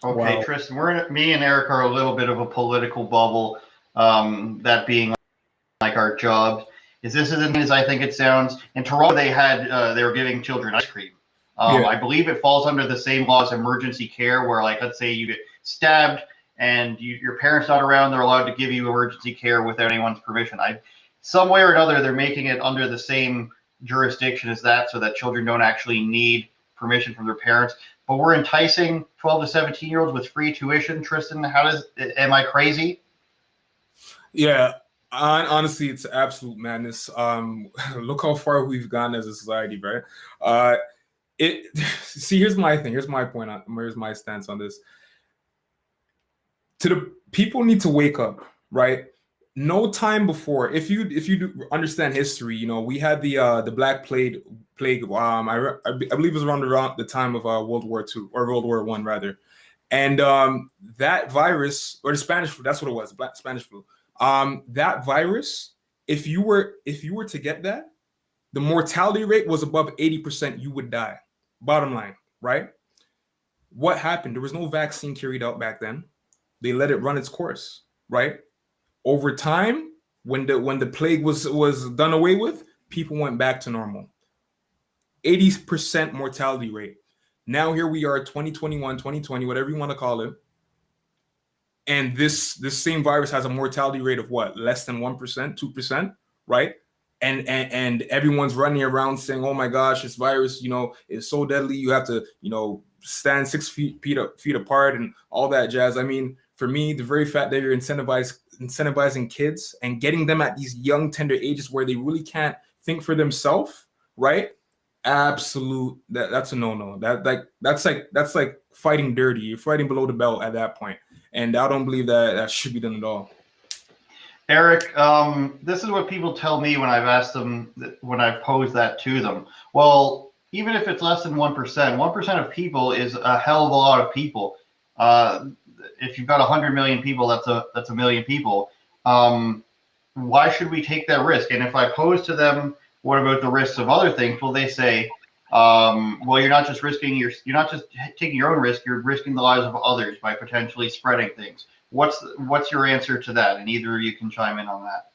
Okay, wow. Tristan, me and Eric are a little bit of a political bubble, that being like our job. Is this as I think it sounds? In Toronto, they were giving children ice cream. I believe it falls under the same law as emergency care, where, like, let's say you get stabbed and your parents not around, they're allowed to give you emergency care without anyone's permission. Some way or another, they're making it under the same jurisdiction as that, so that children don't actually need permission from their parents. But we're enticing 12 to 17-year-olds with free tuition. Tristan, am I crazy? Yeah, honestly, it's absolute madness. Look how far we've gone as a society, right? See, here's my thing. Here's my point. Here's my stance on this. People need to wake up, right? No time before, if you do understand history, you know, we had the Black Plague. I believe it was around the time of World War II, or World War I rather, and that virus, or the Spanish flu, that's what it was, Spanish flu. That virus, if you were to get that, the mortality rate was above 80%. You would die. Bottom line, right? What happened? There was no vaccine carried out back then. They let it run its course, right? Over time, when the plague was done away with, people went back to normal. 80% mortality rate. Now here we are, 2021, 2020, whatever you want to call it. And this same virus has a mortality rate of what? Less than 1%, 2%, right? and everyone's running around saying, "Oh my gosh, this virus, is so deadly. You have to, stand 6 feet apart and all that jazz." I mean, for me, the very fact that you're incentivizing kids and getting them at these young, tender ages where they really can't think for themselves, right? That's a no-no. That's like fighting dirty. You're fighting below the belt at that point, and I don't believe that should be done at all. Eric, this is what people tell me when I've asked them, when I've posed that to them. Well, even if it's less than 1%, 1% of people is a hell of a lot of people. If you've got 100 million people, that's a million people. Why should we take that risk? And if I pose to them, what about the risks of other things? Well, they say, well, you're not just taking your own risk, you're risking the lives of others by potentially spreading things. What's your answer to that? And either of you can chime in on that.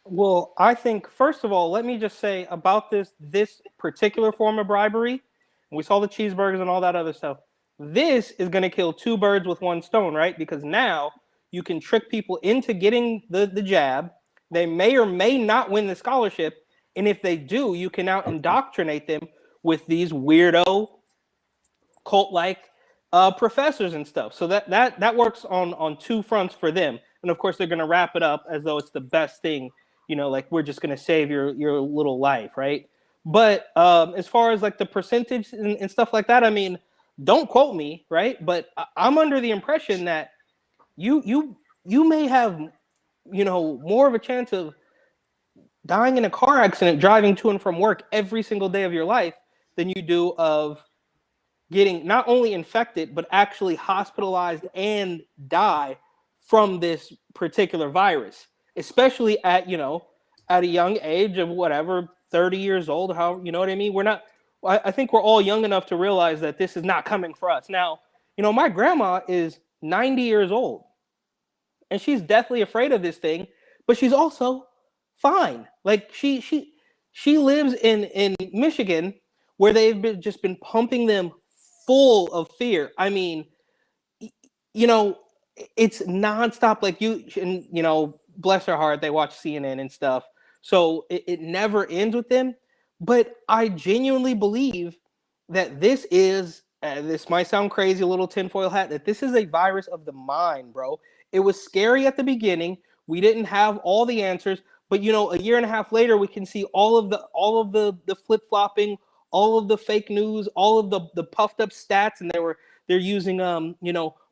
Well, I think, first of all, let me just say about this particular form of bribery, we saw the cheeseburgers and all that other stuff. This is going to kill two birds with one stone, right? Because now you can trick people into getting the jab. They may or may not win the scholarship. And if they do, you can now indoctrinate them with these weirdo cult-like professors and stuff. So that works on two fronts for them. And of course, they're going to wrap it up as though it's the best thing, like we're just going to save your little life, right? But as far as like the percentage and stuff like that, I mean, don't quote me, right? But I'm under the impression that you may have, more of a chance of dying in a car accident driving to and from work every single day of your life than you do of getting not only infected, but actually hospitalized and die from this particular virus, especially at a young age of whatever, 30 years old, how, you know what I mean? I think we're all young enough to realize that this is not coming for us. Now, my grandma is 90 years old and she's deathly afraid of this thing, but she's also fine. Like she lives in Michigan where they've just been pumping them full of fear. I mean, it's nonstop. Like bless her heart, they watch CNN and stuff. So it never ends with them. But I genuinely believe that this is, this might sound crazy, a little tinfoil hat, that this is a virus of the mind, bro. It was scary at the beginning. We didn't have all the answers. But, a year and a half later, we can see all of the flip-flopping, all of the fake news, all of the puffed up stats. And they're using,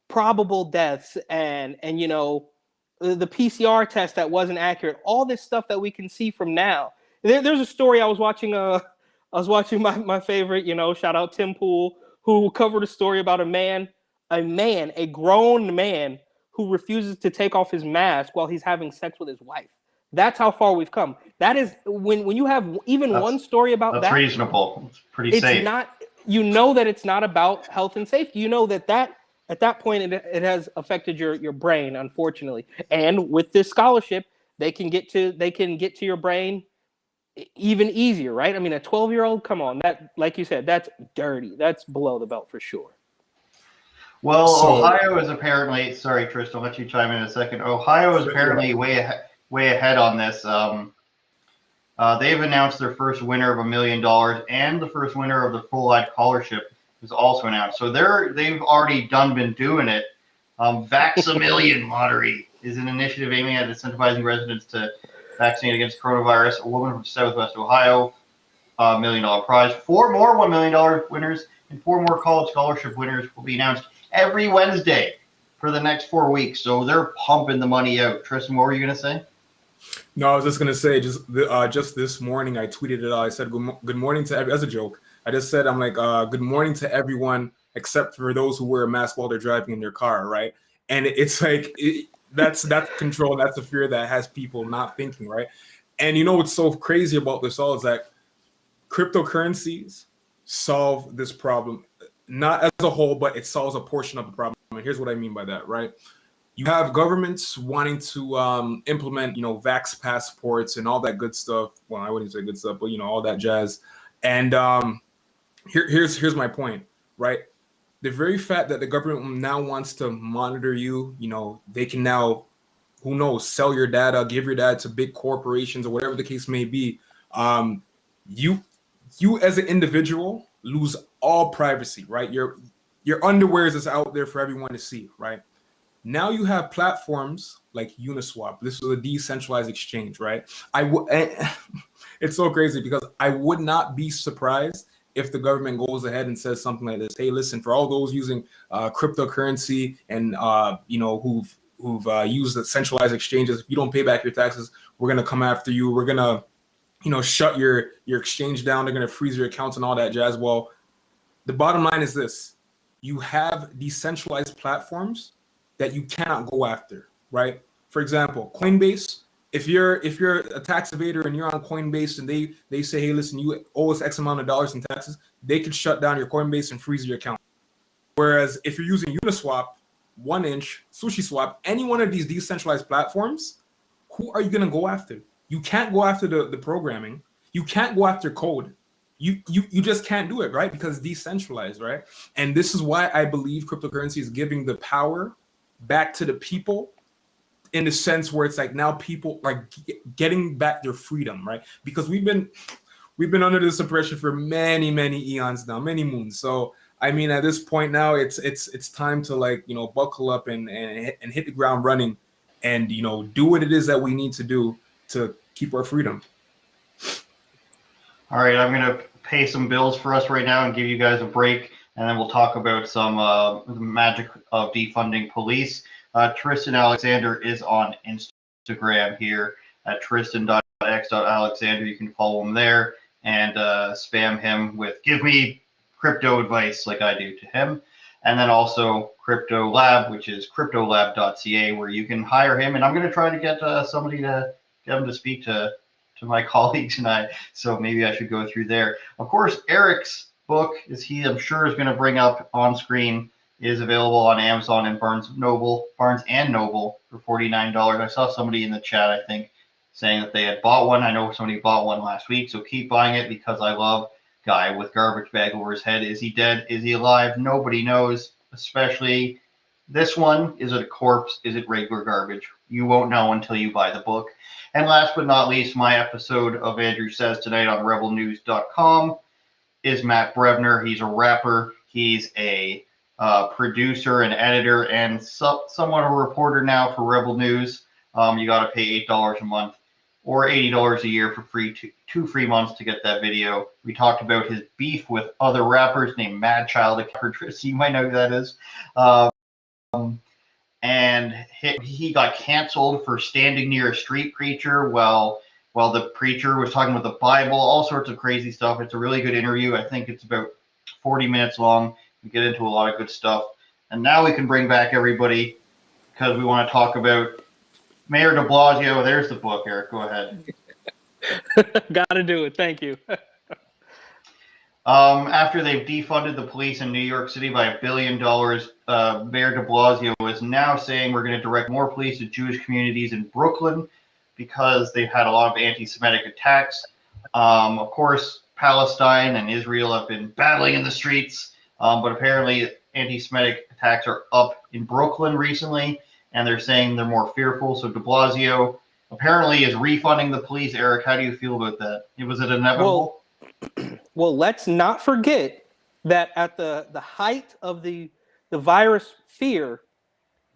probable deaths and the PCR test that wasn't accurate. All this stuff that we can see from now. There's a story I was watching. I was watching my favorite, shout out Tim Pool, who covered a story about a grown man who refuses to take off his mask while he's having sex with his wife. That's how far we've come. That is when you have even one story about that's reasonable. It's pretty safe. Not, that it's not about health and safety. That at that point it has affected your brain, unfortunately. And with this scholarship, they can get to your brain even easier, right? I mean, a 12-year-old, come on, that, like you said, that's dirty. That's below the belt for sure. Well, Ohio is apparently, sorry, Tristan, I'll let you chime in a second. Ohio is apparently way ahead on this. They've announced their first winner of $1 million, and the first winner of the full-ride scholarship is also announced. So they've already been doing it. Vax-A-Million lottery is an initiative aiming at incentivizing residents to vaccinate against coronavirus. A woman from Southwest Ohio, $1 million prize. 4 more $1 million winners and 4 more college scholarship winners will be announced every Wednesday for the next 4 weeks. So they're pumping the money out. Tristan, what were you going to say? No, I was just going to say, just this morning, I tweeted it out. I said, good morning to as a joke. I just said, I'm like, good morning to everyone except for those who wear a mask while they're driving in their car, right? And it's like, that's control. That's the fear that has people not thinking, right? And what's so crazy about this all is that cryptocurrencies solve this problem, not as a whole, but it solves a portion of the problem. And here's what I mean by that, right? You have governments wanting to implement, vax passports and all that good stuff. Well, I wouldn't say good stuff, but all that jazz. And here's my point, right? The very fact that the government now wants to monitor you, they can now, who knows, sell your data, give your data to big corporations or whatever the case may be. You as an individual lose all privacy, right? Your underwear is out there for everyone to see, right? Now you have platforms like Uniswap. This is a decentralized exchange, right? It's so crazy because I would not be surprised if the government goes ahead and says something like this. Hey, listen, for all those using cryptocurrency and who've used the centralized exchanges, if you don't pay back your taxes, we're gonna come after you. We're gonna shut your exchange down. They're gonna freeze your accounts and all that jazz. Well, the bottom line is this: you have decentralized platforms that you cannot go after, right? For example, Coinbase. If you're a tax evader and you're on Coinbase and they say, hey, listen, you owe us X amount of dollars in taxes, they could shut down your Coinbase and freeze your account. Whereas if you're using Uniswap, 1inch, SushiSwap, any one of these decentralized platforms, who are you going to go after? You can't go after the programming. You can't go after code. You just can't do it, right? Because it's decentralized, right? And this is why I believe cryptocurrency is giving the power back to the people, in the sense where it's like now people are getting back their freedom, right? Because we've been under this oppression for many eons now, many moons. So I mean, at this point now, it's time to buckle up and hit the ground running, and do what it is that we need to do to keep our freedom. All right, I'm gonna pay some bills for us right now and give you guys a break, and then we'll talk about some the magic of defunding police. Tristan Alexander is on Instagram here at tristan.x.alexander. You can follow him there and spam him with give me crypto advice like I do to him. And then also Crypto Lab, which is cryptolab.ca, where you can hire him. And I'm going to try to get somebody to get him to speak to my colleagues and I. So maybe I should go through there. Of course, Eric's book I'm sure is going to bring up on screen, is available on Amazon and Barnes and Noble for $49. I saw somebody in the chat, I think, saying that they had bought one. I know somebody bought one last week, so keep buying it because I love guy with garbage bag over his head. Is he dead? Is he alive? Nobody knows, especially this one. Is it a corpse? Is it regular garbage? You won't know until you buy the book. And last but not least, my episode of Andrew Says Tonight on rebelnews.com is Matt Brevner. He's a rapper. He's a producer and editor and somewhat a reporter now for Rebel News. You got to pay $8 a month or $80 a year for two free months to get that video. We talked about his beef with other rappers named Mad Child. You might know who that is. And he got canceled for standing near a street preacher while the preacher was talking about the Bible, all sorts of crazy stuff. It's a really good interview. I think it's about 40 minutes long. We get into a lot of good stuff. And now we can bring back everybody because we want to talk about Mayor de Blasio. There's the book, Eric. Go ahead. Got to do it. Thank you. After they've defunded the police in New York City by $1 billion, Mayor de Blasio is now saying we're going to direct more police to Jewish communities in Brooklyn because they've had a lot of anti-Semitic attacks. Of course, Palestine and Israel have been battling in the streets. But apparently anti-Semitic attacks are up in Brooklyn recently, and they're saying they're more fearful. So de Blasio apparently is refunding the police. Eric, how do you feel about that? Was it inevitable? Well, let's not forget that at the height of the virus fear,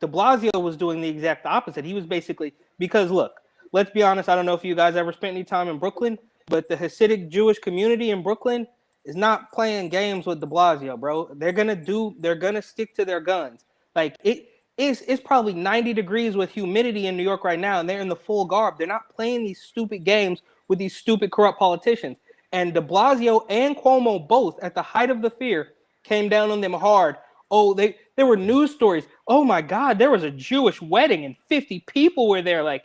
de Blasio was doing the exact opposite. He was basically, because look, let's be honest, I don't know if you guys ever spent any time in Brooklyn, but the Hasidic Jewish community in Brooklyn is not playing games with de Blasio, bro. They're gonna stick to their guns. Like it's probably 90 degrees with humidity in New York right now, and they're in the full garb. They're not playing these stupid games with these stupid corrupt politicians. And de Blasio and Cuomo both, at the height of the fear, came down on them hard. Oh, there were news stories. Oh my God, there was a Jewish wedding and 50 people were there. Like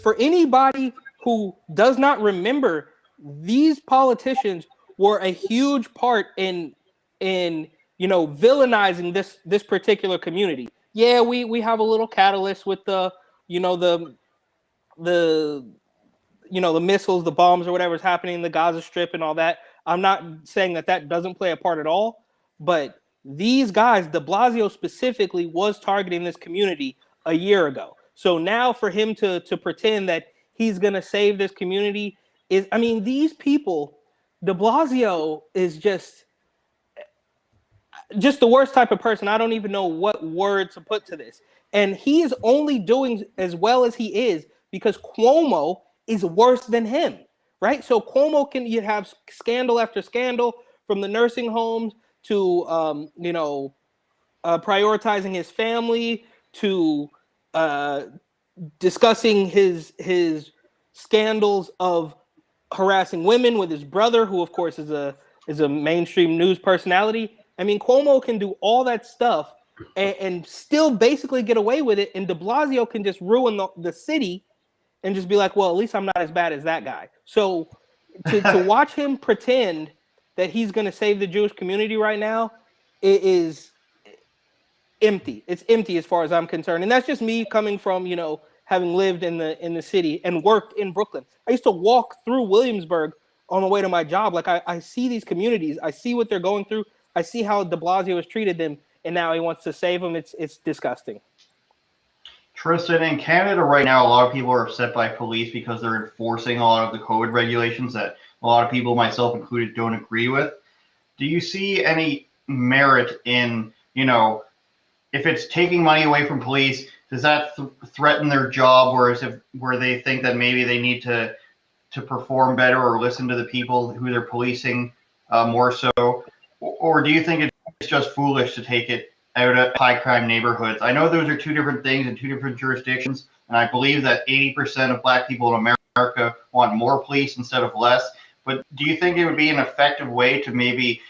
for anybody who does not remember, these politicians were a huge part in villainizing this particular community. Yeah, we have a little catalyst with the missiles, the bombs, or whatever's happening in the Gaza Strip and all that. I'm not saying that doesn't play a part at all, but these guys, de Blasio specifically, was targeting this community a year ago. So now for him to pretend that he's gonna save this community is, I mean, these people, de Blasio is just the worst type of person. I don't even know what word to put to this. And he is only doing as well as he is because Cuomo is worse than him, right? So Cuomo you have scandal after scandal, from the nursing homes to prioritizing his family to discussing his scandals of harassing women with his brother, who of course is a mainstream news personality. I mean, Cuomo can do all that stuff and still basically get away with it, and de Blasio can just ruin the city and just be like, well, at least I'm not as bad as that guy. So to watch him pretend that he's going to save the Jewish community right now, it is empty. It's empty as far as I'm concerned. And that's just me coming from, having lived in the city and worked in Brooklyn. I used to walk through Williamsburg on the way to my job. Like I see these communities, I see what they're going through. I see how de Blasio has treated them, and now he wants to save them. It's disgusting. Tristan, in Canada right now, a lot of people are upset by police because they're enforcing a lot of the COVID regulations that a lot of people, myself included, don't agree with. Do you see any merit in, if it's taking money away from police, does that threaten their job, where they think that maybe they need to perform better or listen to the people who they're policing more so? Or do you think it's just foolish to take it out of high crime neighborhoods? I know those are two different things in two different jurisdictions, and I believe that 80% of Black people in America want more police instead of less. But do you think it would be an effective way to maybe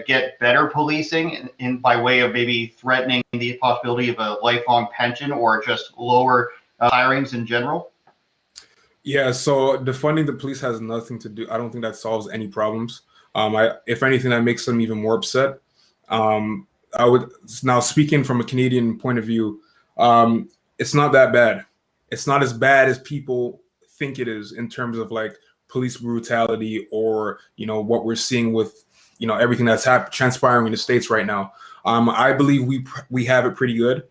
get better policing by way of maybe threatening the possibility of a lifelong pension or just lower hirings in general? Yeah, so defunding the police has nothing to do. I don't think that solves any problems. If anything, that makes them even more upset. I would now, speaking from a Canadian point of view, it's not that bad. It's not as bad as people think it is in terms of like police brutality or what we're seeing with everything that's transpiring in the States right now. I believe we have it pretty good.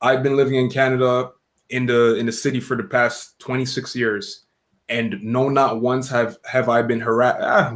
I've been living in Canada in the city for the past 26 years, and no, not once have I been harassed.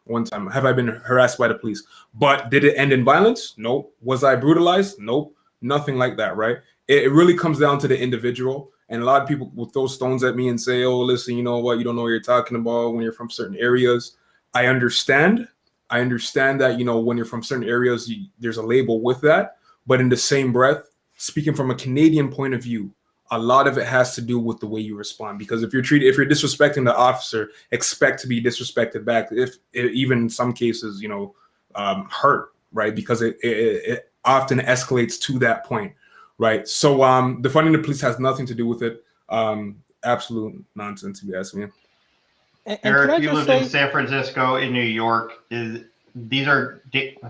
One time have I been harassed by the police. But did it end in violence? Nope. Was I brutalized? Nope. Nothing like that, right? It really comes down to the individual. And a lot of people will throw stones at me and say, oh, listen, you know what? You don't know what you're talking about when you're from certain areas. I understand that, when you're from certain areas, there's a label with that. But in the same breath, speaking from a Canadian point of view, a lot of it has to do with the way you respond. Because if you're disrespecting the officer, expect to be disrespected back. If even in some cases, hurt, right? Because it often escalates to that point, right? So defunding the police has nothing to do with it. Absolute nonsense, if you ask me. And Eric, you lived in San Francisco, in New York. San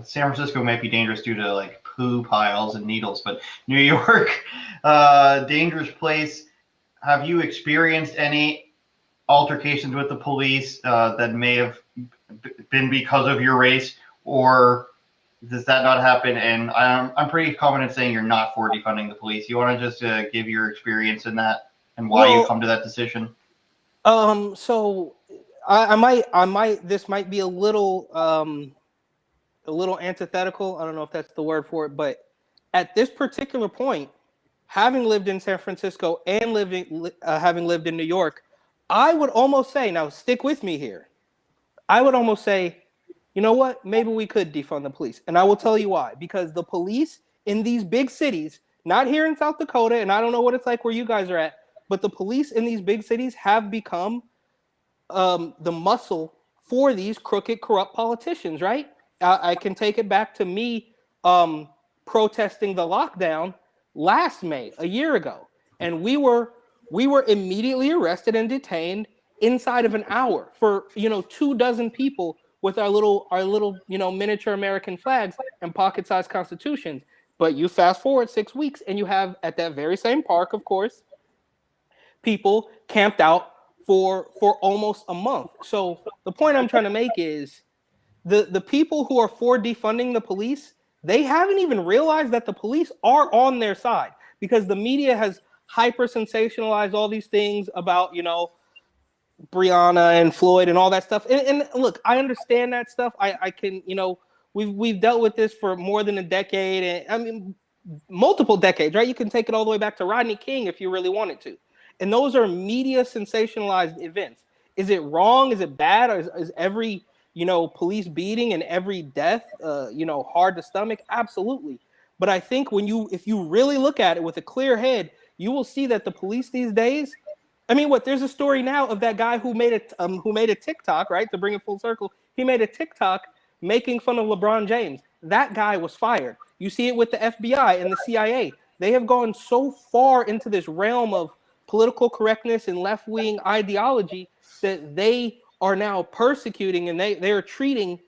Francisco might be dangerous due to like poo piles and needles, but New York, dangerous place. Have you experienced any altercations with the police that may have been because of your race, or does that not happen? And I'm pretty confident saying you're not for defunding the police. You want to just give your experience in that and why you come to that decision? So I might. This might be a little antithetical. I don't know if that's the word for it, but at this particular point, having lived in San Francisco and having lived in New York, I would almost say, now stick with me here, I would almost say, you know what? Maybe we could defund the police. And I will tell you why. Because the police in these big cities, not here in South Dakota, and I don't know what it's like where you guys are at, but the police in these big cities have become the muscle for these crooked, corrupt politicians, right? I can take it back to me protesting the lockdown last May, a year ago. And we were immediately arrested and detained inside of an hour for 24 people with our little miniature American flags and pocket-sized constitutions. But you fast forward 6 weeks and you have, at that very same park, of course, people camped out for almost a month. So the point I'm trying to make is the people who are for defunding the police, they haven't even realized that the police are on their side, because the media has hyper sensationalized all these things about, Breonna and Floyd and all that stuff. And look, I understand that stuff. I can, we've dealt with this for more than a decade, and I mean multiple decades, right? You can take it all the way back to Rodney King if you really wanted to. And those are media sensationalized events. Is it wrong? Is it bad? Or is every, police beating and every death, hard to stomach? Absolutely. But I think if you really look at it with a clear head, you will see that the police these days, I mean, there's a story now of that guy who made a TikTok, right? To bring it full circle, he made a TikTok making fun of LeBron James. That guy was fired. You see it with the FBI and the CIA. They have gone so far into this realm of political correctness and left-wing ideology that they are now persecuting, and they are treating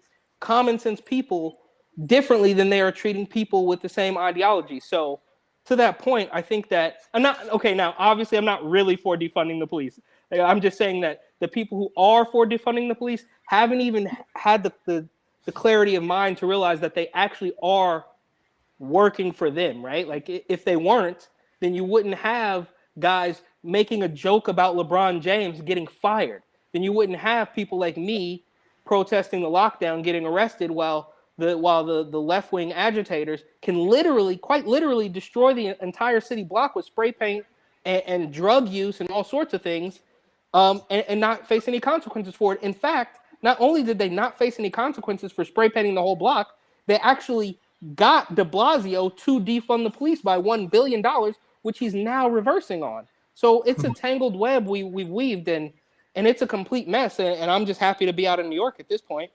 common sense people differently than they are treating people with the same ideology. So to that point, I think that I'm not okay. Now, obviously, I'm not really for defunding the police. I'm just saying that the people who are for defunding the police haven't even had the clarity of mind to realize that they actually are working for them, right? Like if they weren't, then you wouldn't have guys making a joke about LeBron James getting fired. Then you wouldn't have people like me protesting the lockdown getting arrested while the left-wing agitators can quite literally destroy the entire city block with spray paint and drug use and all sorts of things, and not face any consequences for it. In fact, not only did they not face any consequences for spray painting the whole block, they actually got de Blasio to defund the police by $1 billion, which he's now reversing on. So it's a tangled web we've weaved, and it's a complete mess. And I'm just happy to be out in New York at this point.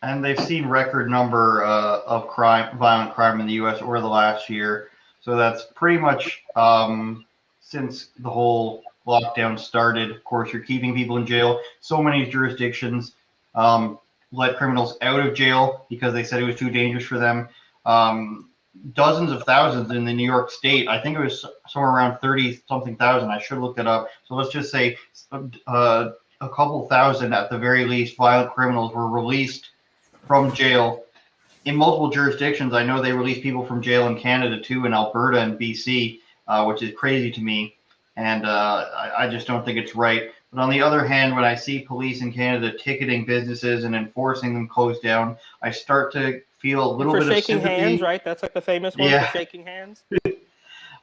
And they've seen record number of violent crime in the U.S. over the last year. So that's pretty much since the whole lockdown started. Of course, you're keeping people in jail. So many jurisdictions let criminals out of jail because they said it was too dangerous for them. Dozens of thousands in the New York State. I think it was somewhere around 30-something thousand. I should look it up. So let's just say a couple thousand at the very least violent criminals were released from jail in multiple jurisdictions. I know they released people from jail in Canada too, in Alberta and BC, which is crazy to me. And I just don't think it's right. But on the other hand, when I see police in Canada ticketing businesses and enforcing them closed down, I start to feel a little bit of sympathy. For shaking hands, right? That's like the famous one, for shaking hands.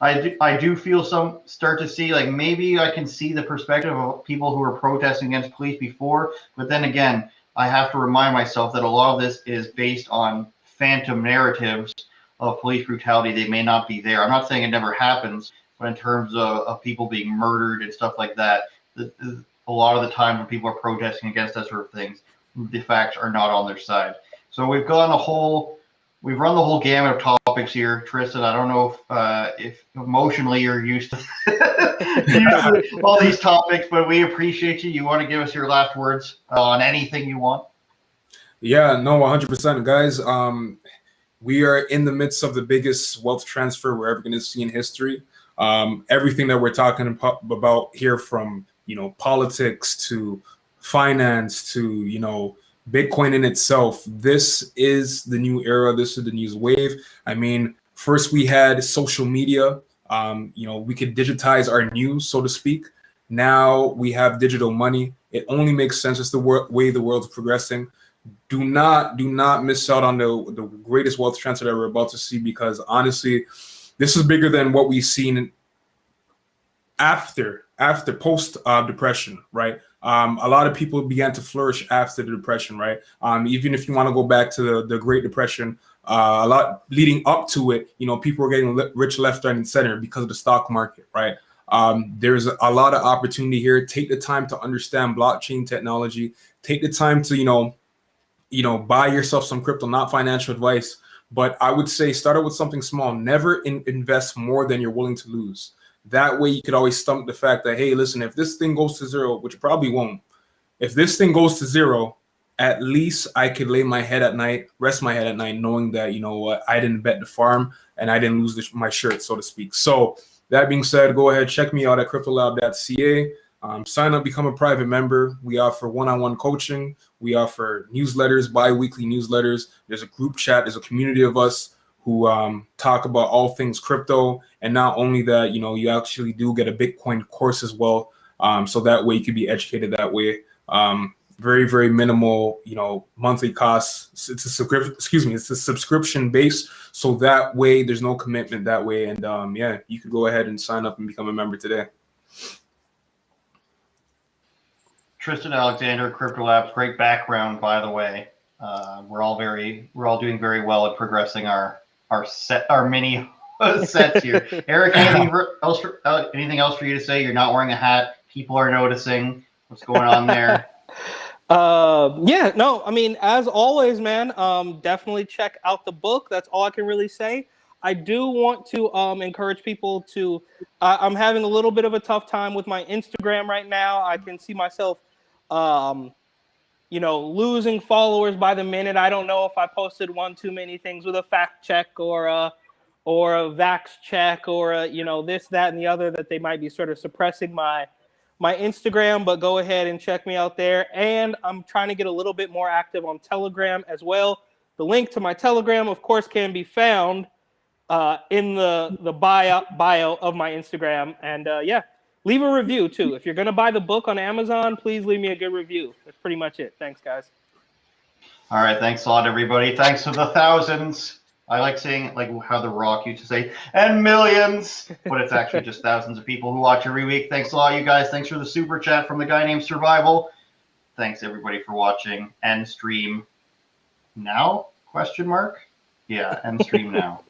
I do feel start to see, like, maybe I can see the perspective of people who were protesting against police before, but then again, I have to remind myself that a lot of this is based on phantom narratives of police brutality. They may not be there. I'm not saying it never happens, but in terms of people being murdered and stuff like that, a lot of the time when people are protesting against that sort of things, the facts are not on their side. So we've run the whole gamut of topics here, Tristan. I don't know if emotionally you're used to all these topics, but we appreciate you. You want to give us your last words on anything you want? Yeah, no, 100%, guys. We are in the midst of the biggest wealth transfer we're ever going to see in history. Everything that we're talking about here, from politics to finance to Bitcoin in itself, this is the new era. This is the new wave. I mean, first we had social media. We could digitize our news, so to speak. Now we have digital money. It only makes sense. It's the way the world's progressing. Do not miss out on the greatest wealth transfer that we're about to see, because honestly, this is bigger than what we've seen after post depression, right? A lot of people began to flourish after the depression, right? Even if you want to go back to the Great Depression, a lot leading up to it, people were getting rich left, right, and center because of the stock market, right? There's a lot of opportunity here. Take the time to understand blockchain technology. Take the time to, buy yourself some crypto, not financial advice, but I would say start out with something small. Never invest more than you're willing to lose. That way you could always stomach the fact that, hey, listen, if this thing goes to zero, which it probably won't, if this thing goes to zero, at least I could rest my head at night, knowing that, I didn't bet the farm and I didn't lose my shirt, so to speak. So that being said, go ahead, check me out at cryptolab.ca. Sign up, become a private member. We offer one-on-one coaching. We offer newsletters, bi-weekly newsletters. There's a group chat. There's a community of us who talk about all things crypto. And not only that, you actually do get a Bitcoin course as well So that way you can be educated that way. Very, very minimal, monthly costs. It's a subscription, it's a subscription base. So that way there's no commitment that way. And yeah, you could go ahead and sign up and become a member today. Tristan Alexander, Crypto Labs, great background, by the way. We're all doing very well at progressing our mini sets here. Eric, anything else for you to say? You're not wearing a hat. People are noticing. What's going on there? Yeah, no, I mean, as always, man, definitely check out the book. That's all I can really say. I do want to encourage people to, I'm having a little bit of a tough time with my Instagram right now. I can see myself, losing followers by the minute. I don't know if I posted one too many things with a fact check or a vax check or this, that, and the other, that they might be sort of suppressing my Instagram, but go ahead and check me out there. And I'm trying to get a little bit more active on Telegram as well. The link to my Telegram, of course, can be found in the bio of my Instagram. And yeah, leave a review too. If you're going to buy the book on Amazon, please leave me a good review. That's pretty much it. Thanks, guys. All right. Thanks a lot, everybody. Thanks for the thousands. I like saying like how The Rock used to say, and millions, but it's actually just thousands of people who watch every week. Thanks a lot, you guys. Thanks for the super chat from the guy named Survival. Thanks everybody for watching. End stream now? Question mark? Yeah, end stream now.